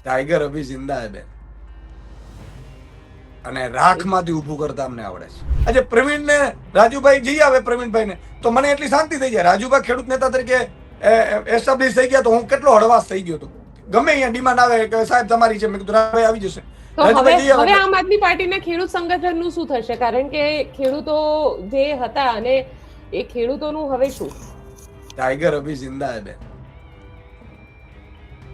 Tiger અભી જિંદા હે બેન, અને રાખમાંથી ઊભું કરતા અમને આવડે છે. આજે પ્રવીણ ને રાજુભાઈ જઈ આવે, પ્રવીણભાઈ ને તો મને એટલી શાંતિ થઈ જાય. રાજુભાઈ ખેડૂત નેતા તરીકે એસ્ટાબ્લિશ થઈ ગયા તો હું કેટલો હળવાશ થઈ ગયો હતો. ગમે અહીંયા ડિમાન્ડ આવે કે સાહેબ તમારી છે, મેં કીધું રાજુભાઈ આવી જશે. તો હવે આમ આદમી પાર્ટીના ખેડૂત સંગઠનનું શું થશે? કારણ કે ખેડૂતો જે હતા અને એ ખેડૂતોનું હવે શું? ટાઈગર અભી જિંદા હે બેન,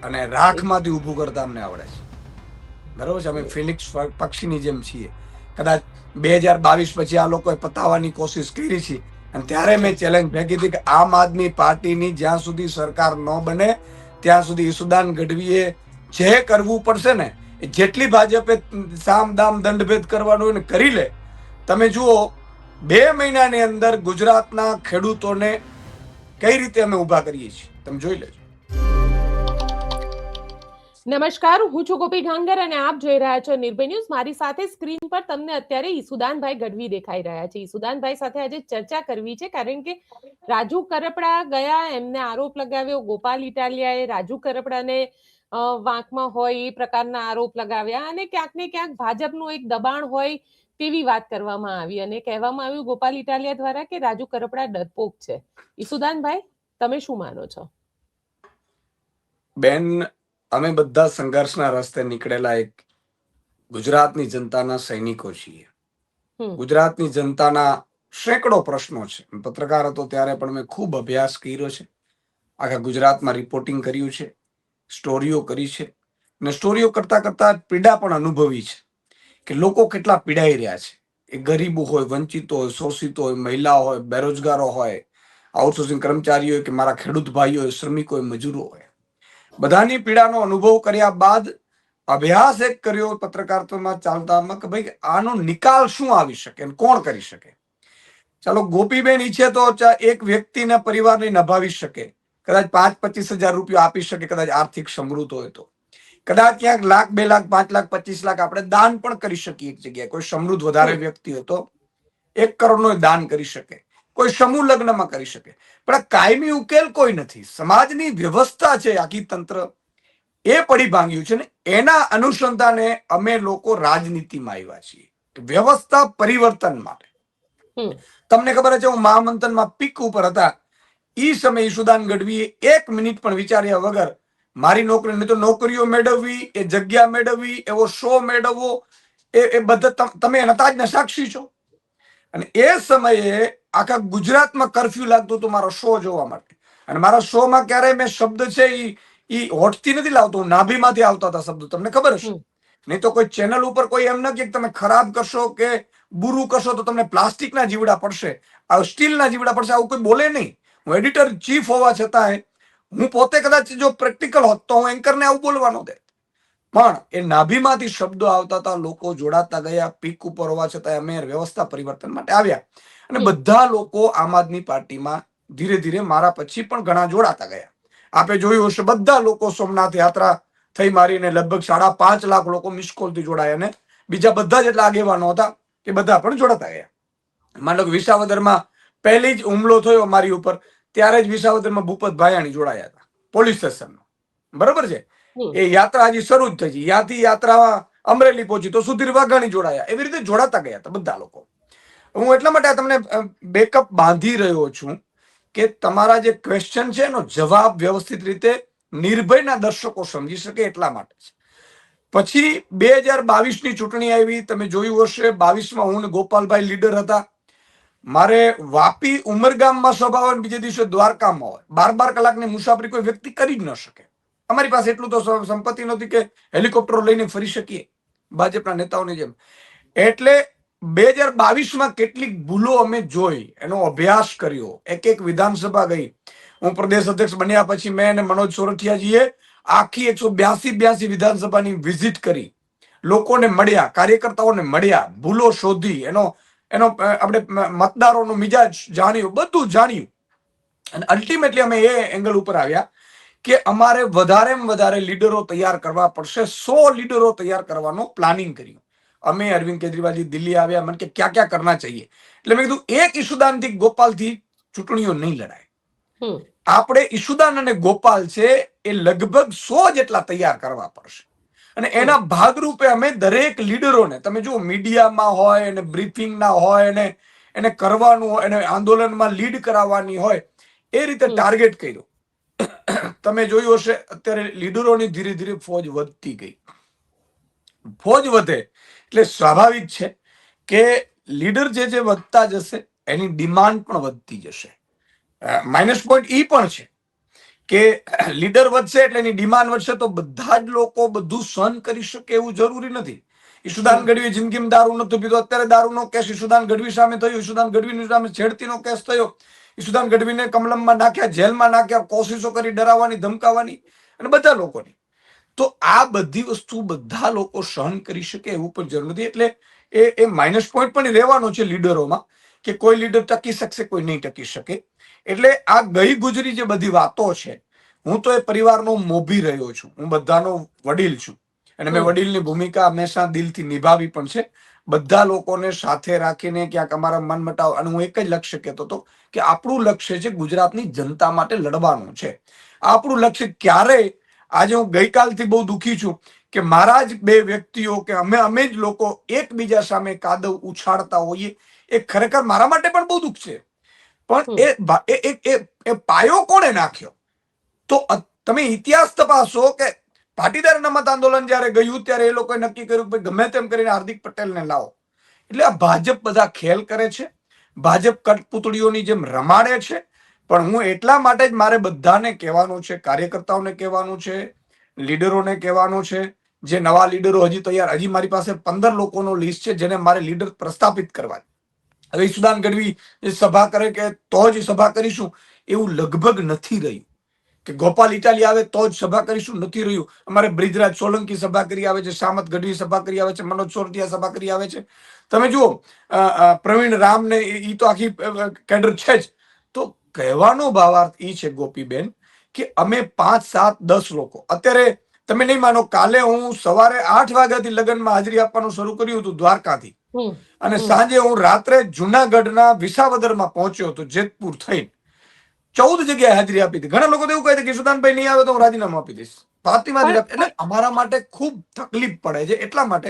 અને રાખમાંથી ઊભું કરતા અમને આવડે છે. બરોબર છે, અમે ફિનિક્સ પક્ષીની જેમ છીએ. કદાચ 2022 પછી આ લોકોએ પતાવવાની કોશિશ કરી છે, અને ત્યારે મેં ચેલેન્જ ફેંકી હતી કે આમ આદમી પાર્ટીની જ્યાં સુધી સરકાર ન બને ત્યાં સુધી ઈસુદાન ગઢવીએ જે કરવું પડશે ને, જેટલી ભાજપે સામ દામ દંડભેદ કરવાનું હોય ને કરી લે. તમે જુઓ 2 મહિનાની અંદર ગુજરાતના ખેડૂતોને કઈ રીતે અમે ઉભા કરીએ છીએ, તમે જોઈ લેજો. નમસ્કાર, હું છું ગોપી ઢાંગર અને આપ જોઈ રહ્યા છો નિર્ભય ન્યૂઝ. મારી સાથે સ્ક્રીન પર તમને અત્યારે ઈસુદાનભાઈ ગઢવી દેખાઈ રહ્યા છે. ઈસુદાનભાઈ સાથે આજે ચર્ચા કરવી છે, કારણ કે રાજુ કરપડા ગયા, એમને આરોપ લગાવ્યો. ગોપાલ ઇટાલિયાએ રાજુ કરપડાને વાંકમાં હોય એ પ્રકારના આરોપ લગાવ્યા, અને ક્યાંક ને ક્યાંક ભાજપનું એક દબાણ હોય તેવી વાત કરવામાં આવી, અને કહેવામાં આવ્યું ગોપાલ ઇટાલિયા દ્વારા કે રાજુ કરપડા ડરપોક છે. ઈસુદાનભાઈ, તમે શું માનો છો? બેન, અમે બધા સંઘર્ષના રસ્તે નીકળેલા એક ગુજરાતની જનતાના સૈનિકો છીએ. ગુજરાતની જનતાના સેંકડો પ્રશ્નો છે. પત્રકાર હતો ત્યારે પણ મેં ખૂબ અભ્યાસ કર્યો છે. આખા ગુજરાતમાં રિપોર્ટિંગ કર્યું છે, સ્ટોરીઓ કરી છે, અને સ્ટોરીઓ કરતા કરતા પીડા પણ અનુભવી છે કે લોકો કેટલા પીડાઈ રહ્યા છે. એ ગરીબો હોય, વંચિતો હોય, શોષિતો હોય, મહિલાઓ હોય, બેરોજગારો હોય, આઉટસોર્સિંગ કર્મચારીઓ હોય કે મારા ખેડૂત ભાઈઓ હોય, શ્રમિકો હોય, મજૂરો હોય, બધાની પીડાનો અનુભવ કર્યા બાદ અભ્યાસ એક કર્યો પત્રકારત્વમાં ચાલતામાં કે ભાઈ આનો નિકાલ શું આવી શકે અને કોણ કરી શકે. ચાલો, ગોપીબેન ઈચ્છે તો એક વ્યક્તિના પરિવારને નભાવી શકે, કદાચ 5-25 હજાર રૂપિયા આપી શકે, કદાચ આર્થિક સમૃદ્ધ હોય તો કદાચ ક્યાંક 1 લાખ, 2 લાખ, 5 લાખ, 25 લાખ આપણે દાન પણ કરી શકીએ. એક જગ્યાએ કોઈ સમૃદ્ધ વધારે વ્યક્તિ હોય તો 1 કરોડનું દાન કરી શકે, કોઈ સમૂહ લગ્નમાં કરી શકે. પણ આ કાયમી ઉકેલ કોઈ નથી. સમાજની વ્યવસ્થા છે, આખી તંત્ર એ પડી ભાંગ્યું છે ને એના અનુસંધાને અમે લોકો રાજનીતિમાં આવ્યા છીએ, વ્યવસ્થા પરિવર્તન માટે. તમને ખબર છે, હું મહામંથનમાં પીક ઉપર હતા એ સમયે ઈસુદાન ગઢવીએ 1 મિનિટ પણ વિચાર્યા વગર મારી નોકરી, નહીં તો નોકરીઓ મેળવવી, એ જગ્યા મેળવવી, એવો શો મેળવવો, એ બધા તમે નતા જ સાક્ષી છો. અને એ સમયે આખા ગુજરાતમાં કર્ફ્યુ લાગતું હતું મારો શો જોવા માટે. અને મારા શો માં ક્યારેય મેં શબ્દ છે ઈ હોઠથી નથી લાવતો, નાભીમાંથી આવતા હતા શબ્દો, તમને ખબર હશે. નહીં તો કોઈ ચેનલ ઉપર કોઈ એમ ન કે તમે ખરાબ કરશો કે બુરું કરશો તો તમને પ્લાસ્ટિકના જીવડા પડશે, સ્ટીલના જીવડા પડશે, આવું કોઈ બોલે નહીં. હું એડિટર ચીફ હોવા છતાં હું પોતે કદાચ જો પ્રેક્ટિકલ હોત તો હું એન્કરને આવું બોલવાનો દે. પણ એ નાભીમાંથી શબ્દો આવતા હતા, લોકો જોડાતા ગયા. પીક ઉપર હોવા છતાં અમે વ્યવસ્થા પરિવર્તન માટે આવ્યા, અને બધા લોકો આમ આદમી પાર્ટીમાં ધીરે ધીરે મારા પછી પણ ઘણા જોડાતા ગયા. આપે જોયું હશે, બધા લોકો સોમનાથ યાત્રા થઈ મારીને લગભગ 5.5 લાખ લોકો મિસકોલથી જોડાયા, અને બીજા બધા જેટલા આગેવાનો હતા એ બધા પણ જોડાતા ગયા. માનો કે વિસાવદરમાં પહેલી જ હુમલો થયો મારી ઉપર, ત્યારે જ વિસાવદરમાં ભૂપત ભાયાણી જોડાયા હતા પોલીસ સ્ટેશનમાં. બરોબર છે, એ યાત્રા હજી શરૂ જ થઈ છે. ત્યાંથી યાત્રા અમરેલી પહોંચી તો સુધીર વાઘાણી જોડાયા. એવી રીતે જોડાતા ગયા હતા બધા લોકો. હું એટલા માટે તમને બેકઅપ બાંધી રહ્યો છું કે તમારા જે ક્વેશ્ચન છે એનો જવાબ વ્યવસ્થિત રીતે નિર્ભયના દર્શકો સમજી શકે એટલા માટે છે. પછી 2022ની ચૂંટણી આવી, તમે જોયું હશે. 22માં હું ને ગોપાલભાઈ લીડર હતા. મારે વાપી ઉમરગામમાં સભા હોય, બીજે દિવસે દ્વારકામાં હોય. 12 કલાકની મુસાફરી કોઈ વ્યક્તિ કરી જ ન શકે. અમારી પાસે એટલું તો સંપત્તિ નથી કે હેલિકોપ્ટરો લઈને ફરી શકીએ ભાજપના નેતાઓની જેમ. એટલે 2022માં કેટલીક ભૂલો અમે જોઈ, એનો અભ્યાસ કર્યો, એક વિધાનસભા ગઈ. હું પ્રદેશ અધ્યક્ષ બન્યા પછી મેં અને મનોજ સોરઠિયાજીએ આખી 182 વિધાનસભાની વિઝિટ કરી, લોકોને મળ્યા, કાર્યકર્તાઓને મળ્યા, ભૂલો શોધી, એનો આપણે મતદારોનો મિજાજ જાણ્યું, બધું જાણ્યું. અને અલ્ટિમેટલી અમે એ એંગલ ઉપર આવ્યા કે અમારે વધારેમાં વધારે લીડરો તૈયાર કરવા પડશે. 100 લીડરો તૈયાર કરવાનો પ્લાનિંગ કર્યું. અમે અરવિંદ કેજરીવાલજી દિલ્હી આવ્યા, મને કે ક્યાં ક્યાં કરના ચાહીએ. એટલે મેં કીધું એક ઈસુદાનથી ગોપાલથી ચૂંટણીઓ નહીં લડાય. આપણે ઈસુદાન અને ગોપાલ છે એ લગભગ 100 જેટલા તૈયાર કરવા પડશે. અને એના ભાગરૂપે અમે દરેક લીડરોને, તમે જુઓ મીડિયામાં હોય અને બ્રીફિંગ ના હોય અને એને કરવાનું હોય અને આંદોલનમાં લીડ કરાવવાની હોય એ રીતે ટાર્ગેટ કર્યું. તમે જોયું હશે અત્યારે લીડરોની ધીરે ધીરે ફોજ વધતી ગઈ. ફોજ વધે એટલે સ્વાભાવિક છે કે લીડર જે વધતા જશે એની ડિમાન્ડ પણ વધતી જશે. માઇનસ પોઈન્ટ ઈ પણ છે કે લીડર વધશે એટલે એની ડિમાન્ડ વધશે, તો બધા જ લોકો બધું સહન કરી શકે એવું જરૂરી નથી. ઈશુદાન ગઢવી જિંદગીમાં દારૂ નતો પીધો, અત્યારે દારૂનો કેસ ઈશુદાન ગઢવી સામે થયો, ઈશુદાન ગઢવી સામે છેડતીનો કેસ થયો, ઈશુદાન ગઢવીને કમલમમાં નાખ્યા, જેલમાં નાખ્યા, કોશિશો કરી ડરાવવાની ધમકાવવાની અને બધા લોકોની. તો આ બધી વસ્તુ બધા લોકો સહન કરી શકે એવું પણ જરૂર નથી. એટલે એ માઇનસ પોઈન્ટ પણ રહેવાનો છે લીડરોમાં કે કોઈ લીડર ટકી શકશે, કોઈ નહીં ટકી શકે. એટલે આ ગઈ ગુજરી જે બધી વાતો છે, હું તો એ પરિવારનો મોભી રહ્યો છું, હું બધાનો વડીલ છું અને મેં વડીલની ભૂમિકા હંમેશા દિલથી નિભાવી પણ છે. બધા લોકોને સાથે રાખીને ક્યાંક અમારા મન મટાવ, અને હું એક જ લક્ષ્ય કહેતો હતો કે આપણું લક્ષ્ય છે ગુજરાતની જનતા માટે લડવાનું છે. આપણું લક્ષ્ય ક્યારેય, આજે હું ગઈકાલથી બહુ દુઃખી છું કે મારા જ બે વ્યક્તિઓ કે અમે જ લોકો એકબીજા સામે કાદવ ઉછાળતા હોઈએ, એ ખરેખર મારા માટે પણ બહુ દુઃખ છે. પણ એ પાયો કોણે નાખ્યો? તો તમે ઇતિહાસ તપાસો કે પાટીદાર અનામત આંદોલન જયારે ગયું ત્યારે એ લોકોએ નક્કી કર્યું કે ગમે તેમ કરીને હાર્દિક પટેલને લાવો. એટલે આ ભાજપ બધા ખેલ કરે છે, ભાજપ કઠપૂતળીઓની જેમ રમાડે છે. પણ હું એટલા માટે જ મારે બધાને કહેવાનું છે, કાર્યકર્તાઓને કહેવાનું છે, લીડરોને કહેવાનું છે, જે નવા લીડરો હજી તૈયાર, હજી મારી પાસે 15 લોકોનો લિસ્ટ છે જેને મારે લીડર પ્રસ્થાપિત કરવા. હવે ઈશુદાન ગઢવી સભા કરે કે તો જ સભા કરીશું એવું લગભગ નથી રહ્યું, કે ગોપાલ ઇટાલી આવે તો જ સભા કરીશું નથી રહ્યું. અમારે બ્રિજરાજ સોલંકી સભા કરી આવે છે, સામત ગઢવી સભા કરી આવે છે, મનોજ સોરઠિયા સભા કરી આવે છે. તમે જુઓ પ્રવીણ રામ ને ઈ તો આખી કેડર છે જ. તો કહેવાનો ભાવાર્થ ઈ છે ગોપીબેન કે અમે 5, 7, 10 લોકો, અત્યારે તમે નહીં માનો, કાલે હું સવારે 8 વાગ્યાથી લગ્નમાં હાજરી આપવાનું શરૂ કર્યું હતું દ્વારકાથી, અને સાંજે હું રાત્રે જુનાગઢના વિસાવદરમાં પહોંચ્યો હતો જેતપુર થઈને. 14 જગ્યાએ હાજરી આપી હતી. ઘણા લોકો એવું કહે છે કે ઈશુદાનભાઈ નહીં આવે તો હું રાજીનામું આપી દઈશ. પાર્ટીમાં એટલે અમારા માટે ખૂબ તકલીફ પડે છે એટલા માટે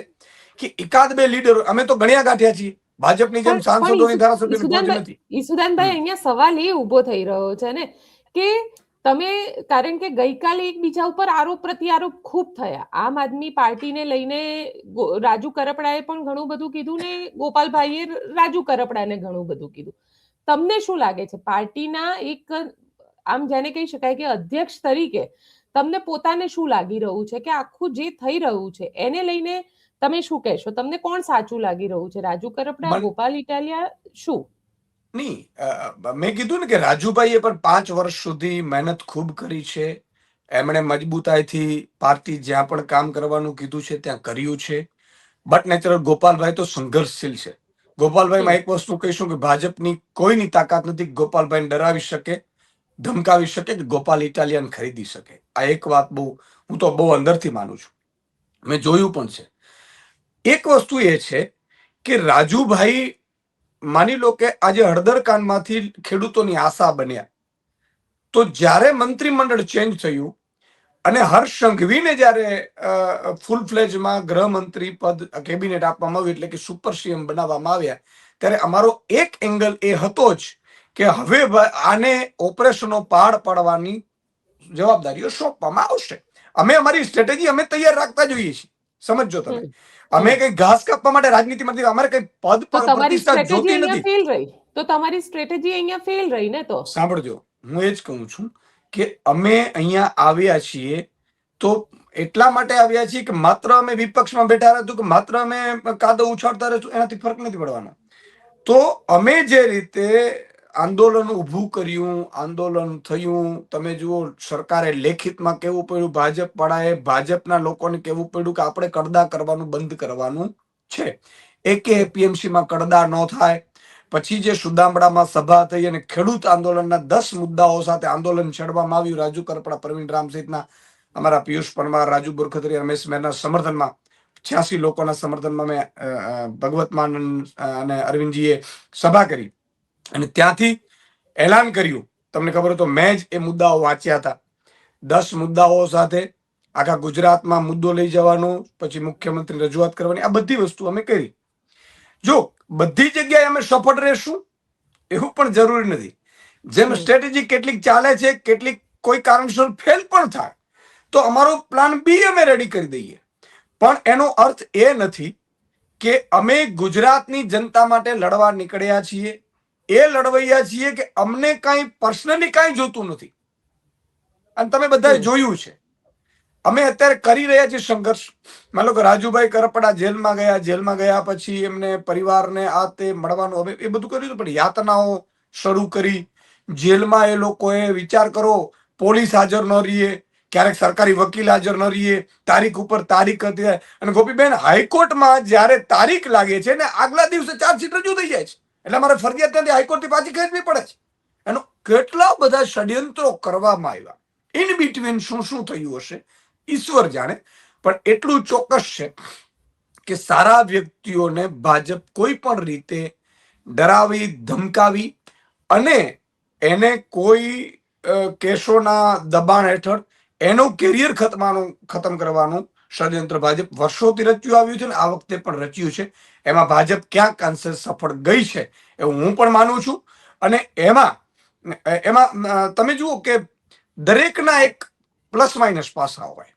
કે એકાદ બે લીડરો, અમે તો ગણ્યા ગાંઠ્યા છીએ, ભાજપની જેમ સાંસદોની ધારાસભ્યોની પહોંચ નથી. ઈશુદાનભાઈ, અહીંયા સવાલ એ ઉભો થઈ રહ્યો છે ને કે તમે, કારણ કે ગઈકાલે એકબીજા ઉપર આરોપ પ્રત્યારોપ ખૂબ થયા. આમ આદમી પાર્ટીને લઈને રાજુ કરપડાએ પણ ઘણું બધું કીધું ને ગોપાલભાઈએ રાજુ કરપડાને ઘણું બધું કીધું. તમને શું લાગે છે પાર્ટીના એક, આમ જેને કહી શકાય કે અધ્યક્ષ તરીકે તમને પોતાને શું લાગી રહ્યું છે કે આખું જે થઈ રહ્યું છે એને લઈને તમે શું કહેશો? તમને કોણ સાચું લાગી રહ્યું છે, રાજુ કરપડા, ગોપાલ ઇટાલિયા, શું? નહીં, મેં કીધું ને કે રાજુભાઈએ પણ 5 વર્ષ સુધી મહેનત ખૂબ કરી છે. એમણે મજબૂતાઈથી પાર્ટી જ્યાં પણ કામ કરવાનું કીધું છે ત્યાં કર્યું છે. બટ નેચરલ ગોપાલભાઈ તો સંઘર્ષશીલ છે. ગોપાલભાઈમાં એક વસ્તુ કહીશું કે ભાજપની કોઈની તાકાત નથી ગોપાલભાઈને ડરાવી શકે, ધમકાવી શકે કે ગોપાલ ઇટાલિયન ખરીદી શકે. આ એક વાત હું તો બહુ અંદરથી માનું છું, મેં જોયું પણ છે. એક વસ્તુ એ છે કે રાજુભાઈ, માની લો કે આજે હળદરકાંડમાંથી ખેડૂતોની આશા બન્યા, તો જ્યારે મંત્રીમંડળ ચેન્જ થયું અને હર્ષ સંઘવીને જ્યારે ફૂલ ફ્લેજમાં ગૃહમંત્રી પદ કેબિનેટ આપવામાં આવ્યું, એટલે કે સુપર સીએમ બનાવવામાં આવ્યા, ત્યારે અમારો એક એંગલ એ હતો જ કે હવે આને ઓપરેશનો પાર પાડવાની જવાબદારીઓ સોંપવામાં આવશે. અમે અમારી સ્ટ્રેટેજી અમે તૈયાર રાખતા જોઈએ છીએ, સમજો તમે. અમે કઈ ઘાસ કાપવા માટે રાજનીતિમાં નથી, અમારે કઈ પદ પર પ્રતિષ્ઠા જોતી નથી. તો તમારી સ્ટ્રેટેજી અહીંયા ફેલ રહી ને. તો સાંભળજો, હું એ જ કહું છું કે અમે અહીંયા આવ્યા છીએ તો એટલા માટે આવ્યા છીએ કે માત્ર અમે વિપક્ષમાં બેઠા રહેતું કે માત્ર અમે કાદવ ઉછાળતા રહેશું એનાથી ફરક નથી પડવાનો. તો અમે જે રીતે આંદોલન ઊભું કર્યું, આંદોલન થયું, તમે જુઓ સરકારે લેખિતમાં કેવું પડ્યું, ભાજપ વાળાએ ભાજપના લોકોને કેવું પડ્યું કે આપણે કડદા કરવાનું બંધ કરવાનું છે. એકે એપીએમસીમાં કડદા ન થાય. પછી જે સુદામડામાં સભા થઈ અને ખેડૂત આંદોલનના 10 મુદ્દાઓ સાથે આંદોલન છેડવામાં આવ્યું, રાજુ કરપડા, પ્રવીણ રામ સહિતના અમારા પિયુષ પરમાર, રાજુ બોરખત્રીયા, રમેશ મહેરના સમર્થનમાં 86 લોકોના સમર્થનમાં મેં ભગવત માન અને અરવિંદજીએ સભા કરી અને ત્યાંથી એલાન કર્યું. તમને ખબર હોય તો મેં જ એ મુદ્દાઓ વાંચ્યા હતા. 10 મુદ્દાઓ સાથે આખા ગુજરાતમાં મુદ્દો લઈ જવાનો, પછી મુખ્યમંત્રી રજૂઆત કરવાની, આ બધી વસ્તુ અમે કરી. જો બધી જગ્યાએ અમે સફળ રહેશું એવું પણ જરૂરી નથી. જેમ સ્ટ્રેટેજી કેટલીક ચાલે છે, કેટલીક કોઈ કારણસર ફેલ પણ થાય તો અમારો પ્લાન બી અમે રેડી કરી દઈએ. પણ એનો અર્થ એ નથી કે અમે ગુજરાતની જનતા માટે લડવા નીકળ્યા છીએ, એ લડવૈયા છીએ કે અમને કાંઈ પર્સનલી કાંઈ જોતું નથી. અને તમે બધાએ જોયું છે અમે અત્યારે કરી રહ્યા છીએ સંઘર્ષ. માનો કે રાજુભાઈ કરપડા જેલમાં ગયા પછી એમને પરિવારને આ તે મળવાનું, હવે એ બધું કર્યું, પણ યાતનાઓ શરૂ કરી. જેલમાં એ લોકોએ વિચાર કરો, પોલીસ હાજર ન રહીએ, ક્યારેક સરકારી વકીલ હાજર ન રહીએ, તારીખ ઉપર તારીખ હતી. અને ગોપીબેન, હાઈકોર્ટમાં જ્યારે તારીખ લાગે છે ને આગલા દિવસે ચાર્જશીટ રજૂ થઈ જાય છે, એટલે અમારે ફરજિયાત ત્યાંથી હાઈકોર્ટથી પાછી ખેંચવી પડે છે. એનો કેટલા બધા ષડયંત્રો કરવામાં આવ્યા. ઇન બિટવીન શું શું થયું હશે ઈશ્વર જાણે. પણ એટલું ચોક્કસ છે કે સારા વ્યક્તિઓને ભાજપ કોઈ પણ રીતે ડરાવી, ધમકાવી અને એને કોઈ કેસોના દબાણ હેઠળ એનું કેરિયર ખતમ કરવાનું ષડયંત્ર ભાજપ વર્ષોથી રચ્યું આવ્યું છે ને આ વખતે પણ રચ્યું છે. એમાં ભાજપ ક્યાંક અંશે સફળ ગઈ છે એવું હું પણ માનું છું. અને એમાં તમે જુઓ કે દરેકના એક પ્લસ માઇનસ પાસા હોય,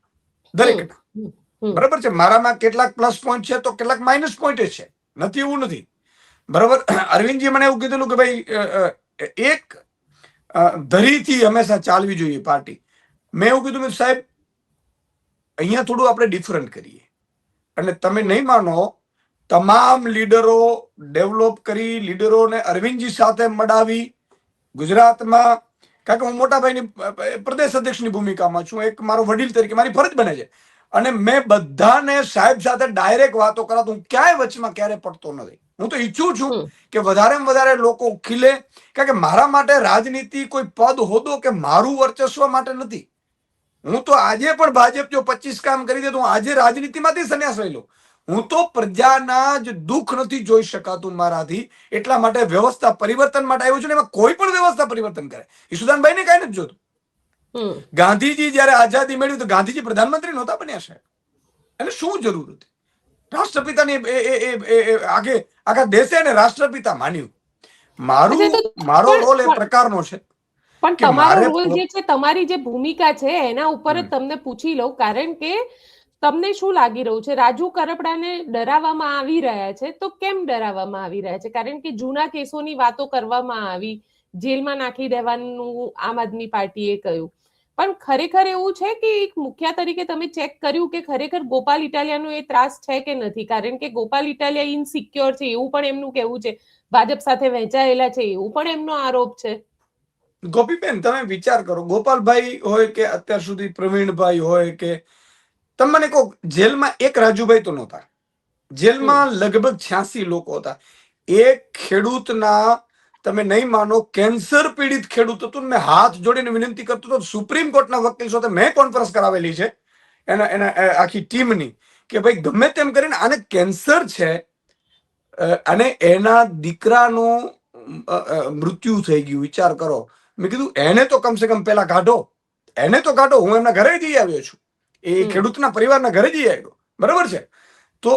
દરેકના. બરાબર છે, મારામાં કેટલાક પ્લસ પોઈન્ટ છે તો કેટલાક માઇનસ પોઈન્ટ છે, નથી એવું નથી. બરાબર. અરવિંદજી મને એવું કીધેલું કે ભાઈ એક ધરીથી હંમેશા ચાલવી જોઈએ પાર્ટી. મેં એવું કીધું કે સાહેબ અહીંયા થોડું આપણે ડિફરન્ટ કરીએ. અને તમે નહીં માનો, તમામ લીડરો ડેવલપ કરી, લીડરોને અરવિંદજી સાથે મળાવી ગુજરાતમાં, કારણ કે હું મોટાભાઈની પ્રદેશ અધ્યક્ષની ભૂમિકામાં છું, એક મારો વડીલ તરીકે મારી ફરજ બને છે. અને મેં બધાને સાહેબ સાથે ડાયરેક્ટ વાતો કરાતો, હું ક્યાંય વચમાં ક્યારે પડતો નથી. હું તો ઈચ્છું છું કે વધારેમાં વધારે લોકો ખીલે, કારણ કે મારા માટે રાજનીતિ કોઈ પદ હોદ્દો કે મારું વર્ચસ્વ માટે નથી. હું તો આજે પણ ભાજપ જો 25 કામ કરી દે તો હું આજે રાજનીતિમાંથી સંન્યાસ લઈ લઉં. હું તો પ્રજાના જ દુઃખ નથી જોઈ શકાતું મારાથી, એટલા માટે વ્યવસ્થા પરિવર્તન માટે આવ્યો છું. ને એમાં કોઈ પણ વ્યવસ્થા પરિવર્તન કરે, ઈશુદાનભાઈને કાંઈ નથી જોતું. ગાંધીજી જયારે આઝાદી મેળવી તો ગાંધીજી પ્રધાનમંત્રી નહોતા બન્યા સાહેબ. એને શું જરૂર હતી? રાષ્ટ્રપિતાની આખા દેશે એને રાષ્ટ્રપિતા માન્યું. મારો રોલ એ પ્રકારનો છે. પણ તમારો રોલ જે છે, તમારી જે ભૂમિકા છે એના ઉપર જ તમને પૂછી લઉં, કારણ કે તમને શું લાગી રહ્યું છે? રાજુ કરપડાને ડરાવવામાં આવી રહ્યા છે તો કેમ ડરાવવામાં આવી રહ્યા છે? કારણ કે જૂના કેસોની વાતો કરવામાં આવી, જેલમાં નાખી દેવાનું આમ આદમી પાર્ટીએ કહ્યું. પણ ખરેખર એવું છે કે એક મુખ્ય તરીકે તમે ચેક કર્યું કે ખરેખર ગોપાલ ઇટાલિયાનો એ ત્રાસ છે કે નથી? કારણ કે ગોપાલ ઇટાલિયા ઇનસિક્યોર છે એવું પણ એમનું કહેવું છે, ભાજપ સાથે વહેંચાયેલા છે એવું પણ એમનો આરોપ છે. ગોપીબેન, તમે વિચાર કરો, ગોપાલભાઈ હોય કે અત્યાર સુધી પ્રવીણભાઈ હોય કે તમે મને કહો, જેલમાં એક રાજુભાઈ તો નહોતા. જેલમાં લગભગ 86 લોકો હતા. એક ખેડૂતના, તમે નહીં માનો, કેન્સર પીડિત ખેડૂત હતું. મેં હાથ જોડીને વિનંતી કરતો હતો સુપ્રીમ કોર્ટના વકીલ સાથે, મેં કોન્ફરન્સ કરાવેલી છે એના આખી ટીમની, કે ભાઈ ગમે તેમ કરીને આને કેન્સર છે અને એના દીકરાનું મૃત્યુ થઈ ગયું. વિચાર કરો. મેં કીધું એને તો કમસે કમ પેલા કાઢો, એને તો કાઢો. હું એમના ઘરે જઈ આવ્યો છું, એ ખેડૂતના પરિવારના ઘરે જઈ આવ્યો. બરાબર છે. તો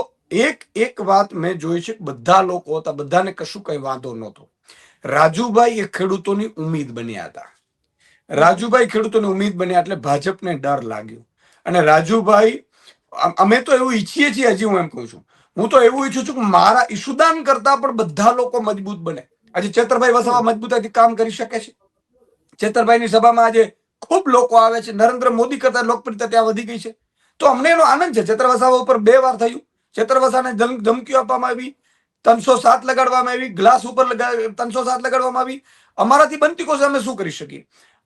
એક વાત મેં જોઈ છે, બધા લોકો હતા, બધાને કશું કઈ વાંધો નહોતો. રાજુભાઈ એ ખેડૂતોની ઉમ્મીદ બન્યા હતા. રાજુભાઈ ખેડૂતોની ઉમ્મીદ બન્યા એટલે ભાજપને ડર લાગ્યો. અને રાજુભાઈ, અમે તો એવું ઈચ્છીએ છીએ, હજી હું એમ કહું છું, હું તો એવું ઈચ્છું છું કે મારા ઈશુદાન કરતા પણ બધા લોકો મજબૂત બને. આજે ચેતરભાઈ વસાવા મજબૂતાઈથી કામ કરી શકે છે. ચેતરભાઈની સભામાં આજે ખૂબ લોકો આવે છે. નરેન્દ્ર મોદી કરતા લોકપ્રિયતા ત્યાં વધી ગઈ છે. તો અમને એનો આનંદ છે. ચેતર વસાવા ઉપર 2 વાર થયું. ચેતર વસાવાને ધમકીઓ આપવામાં આવી, 307 લગાડવામાં આવી, ગ્લાસ ઉપર 307 લગાડવામાં આવી. અમારાથી બનતી કોશિશ અમે શું કરી શકીએ?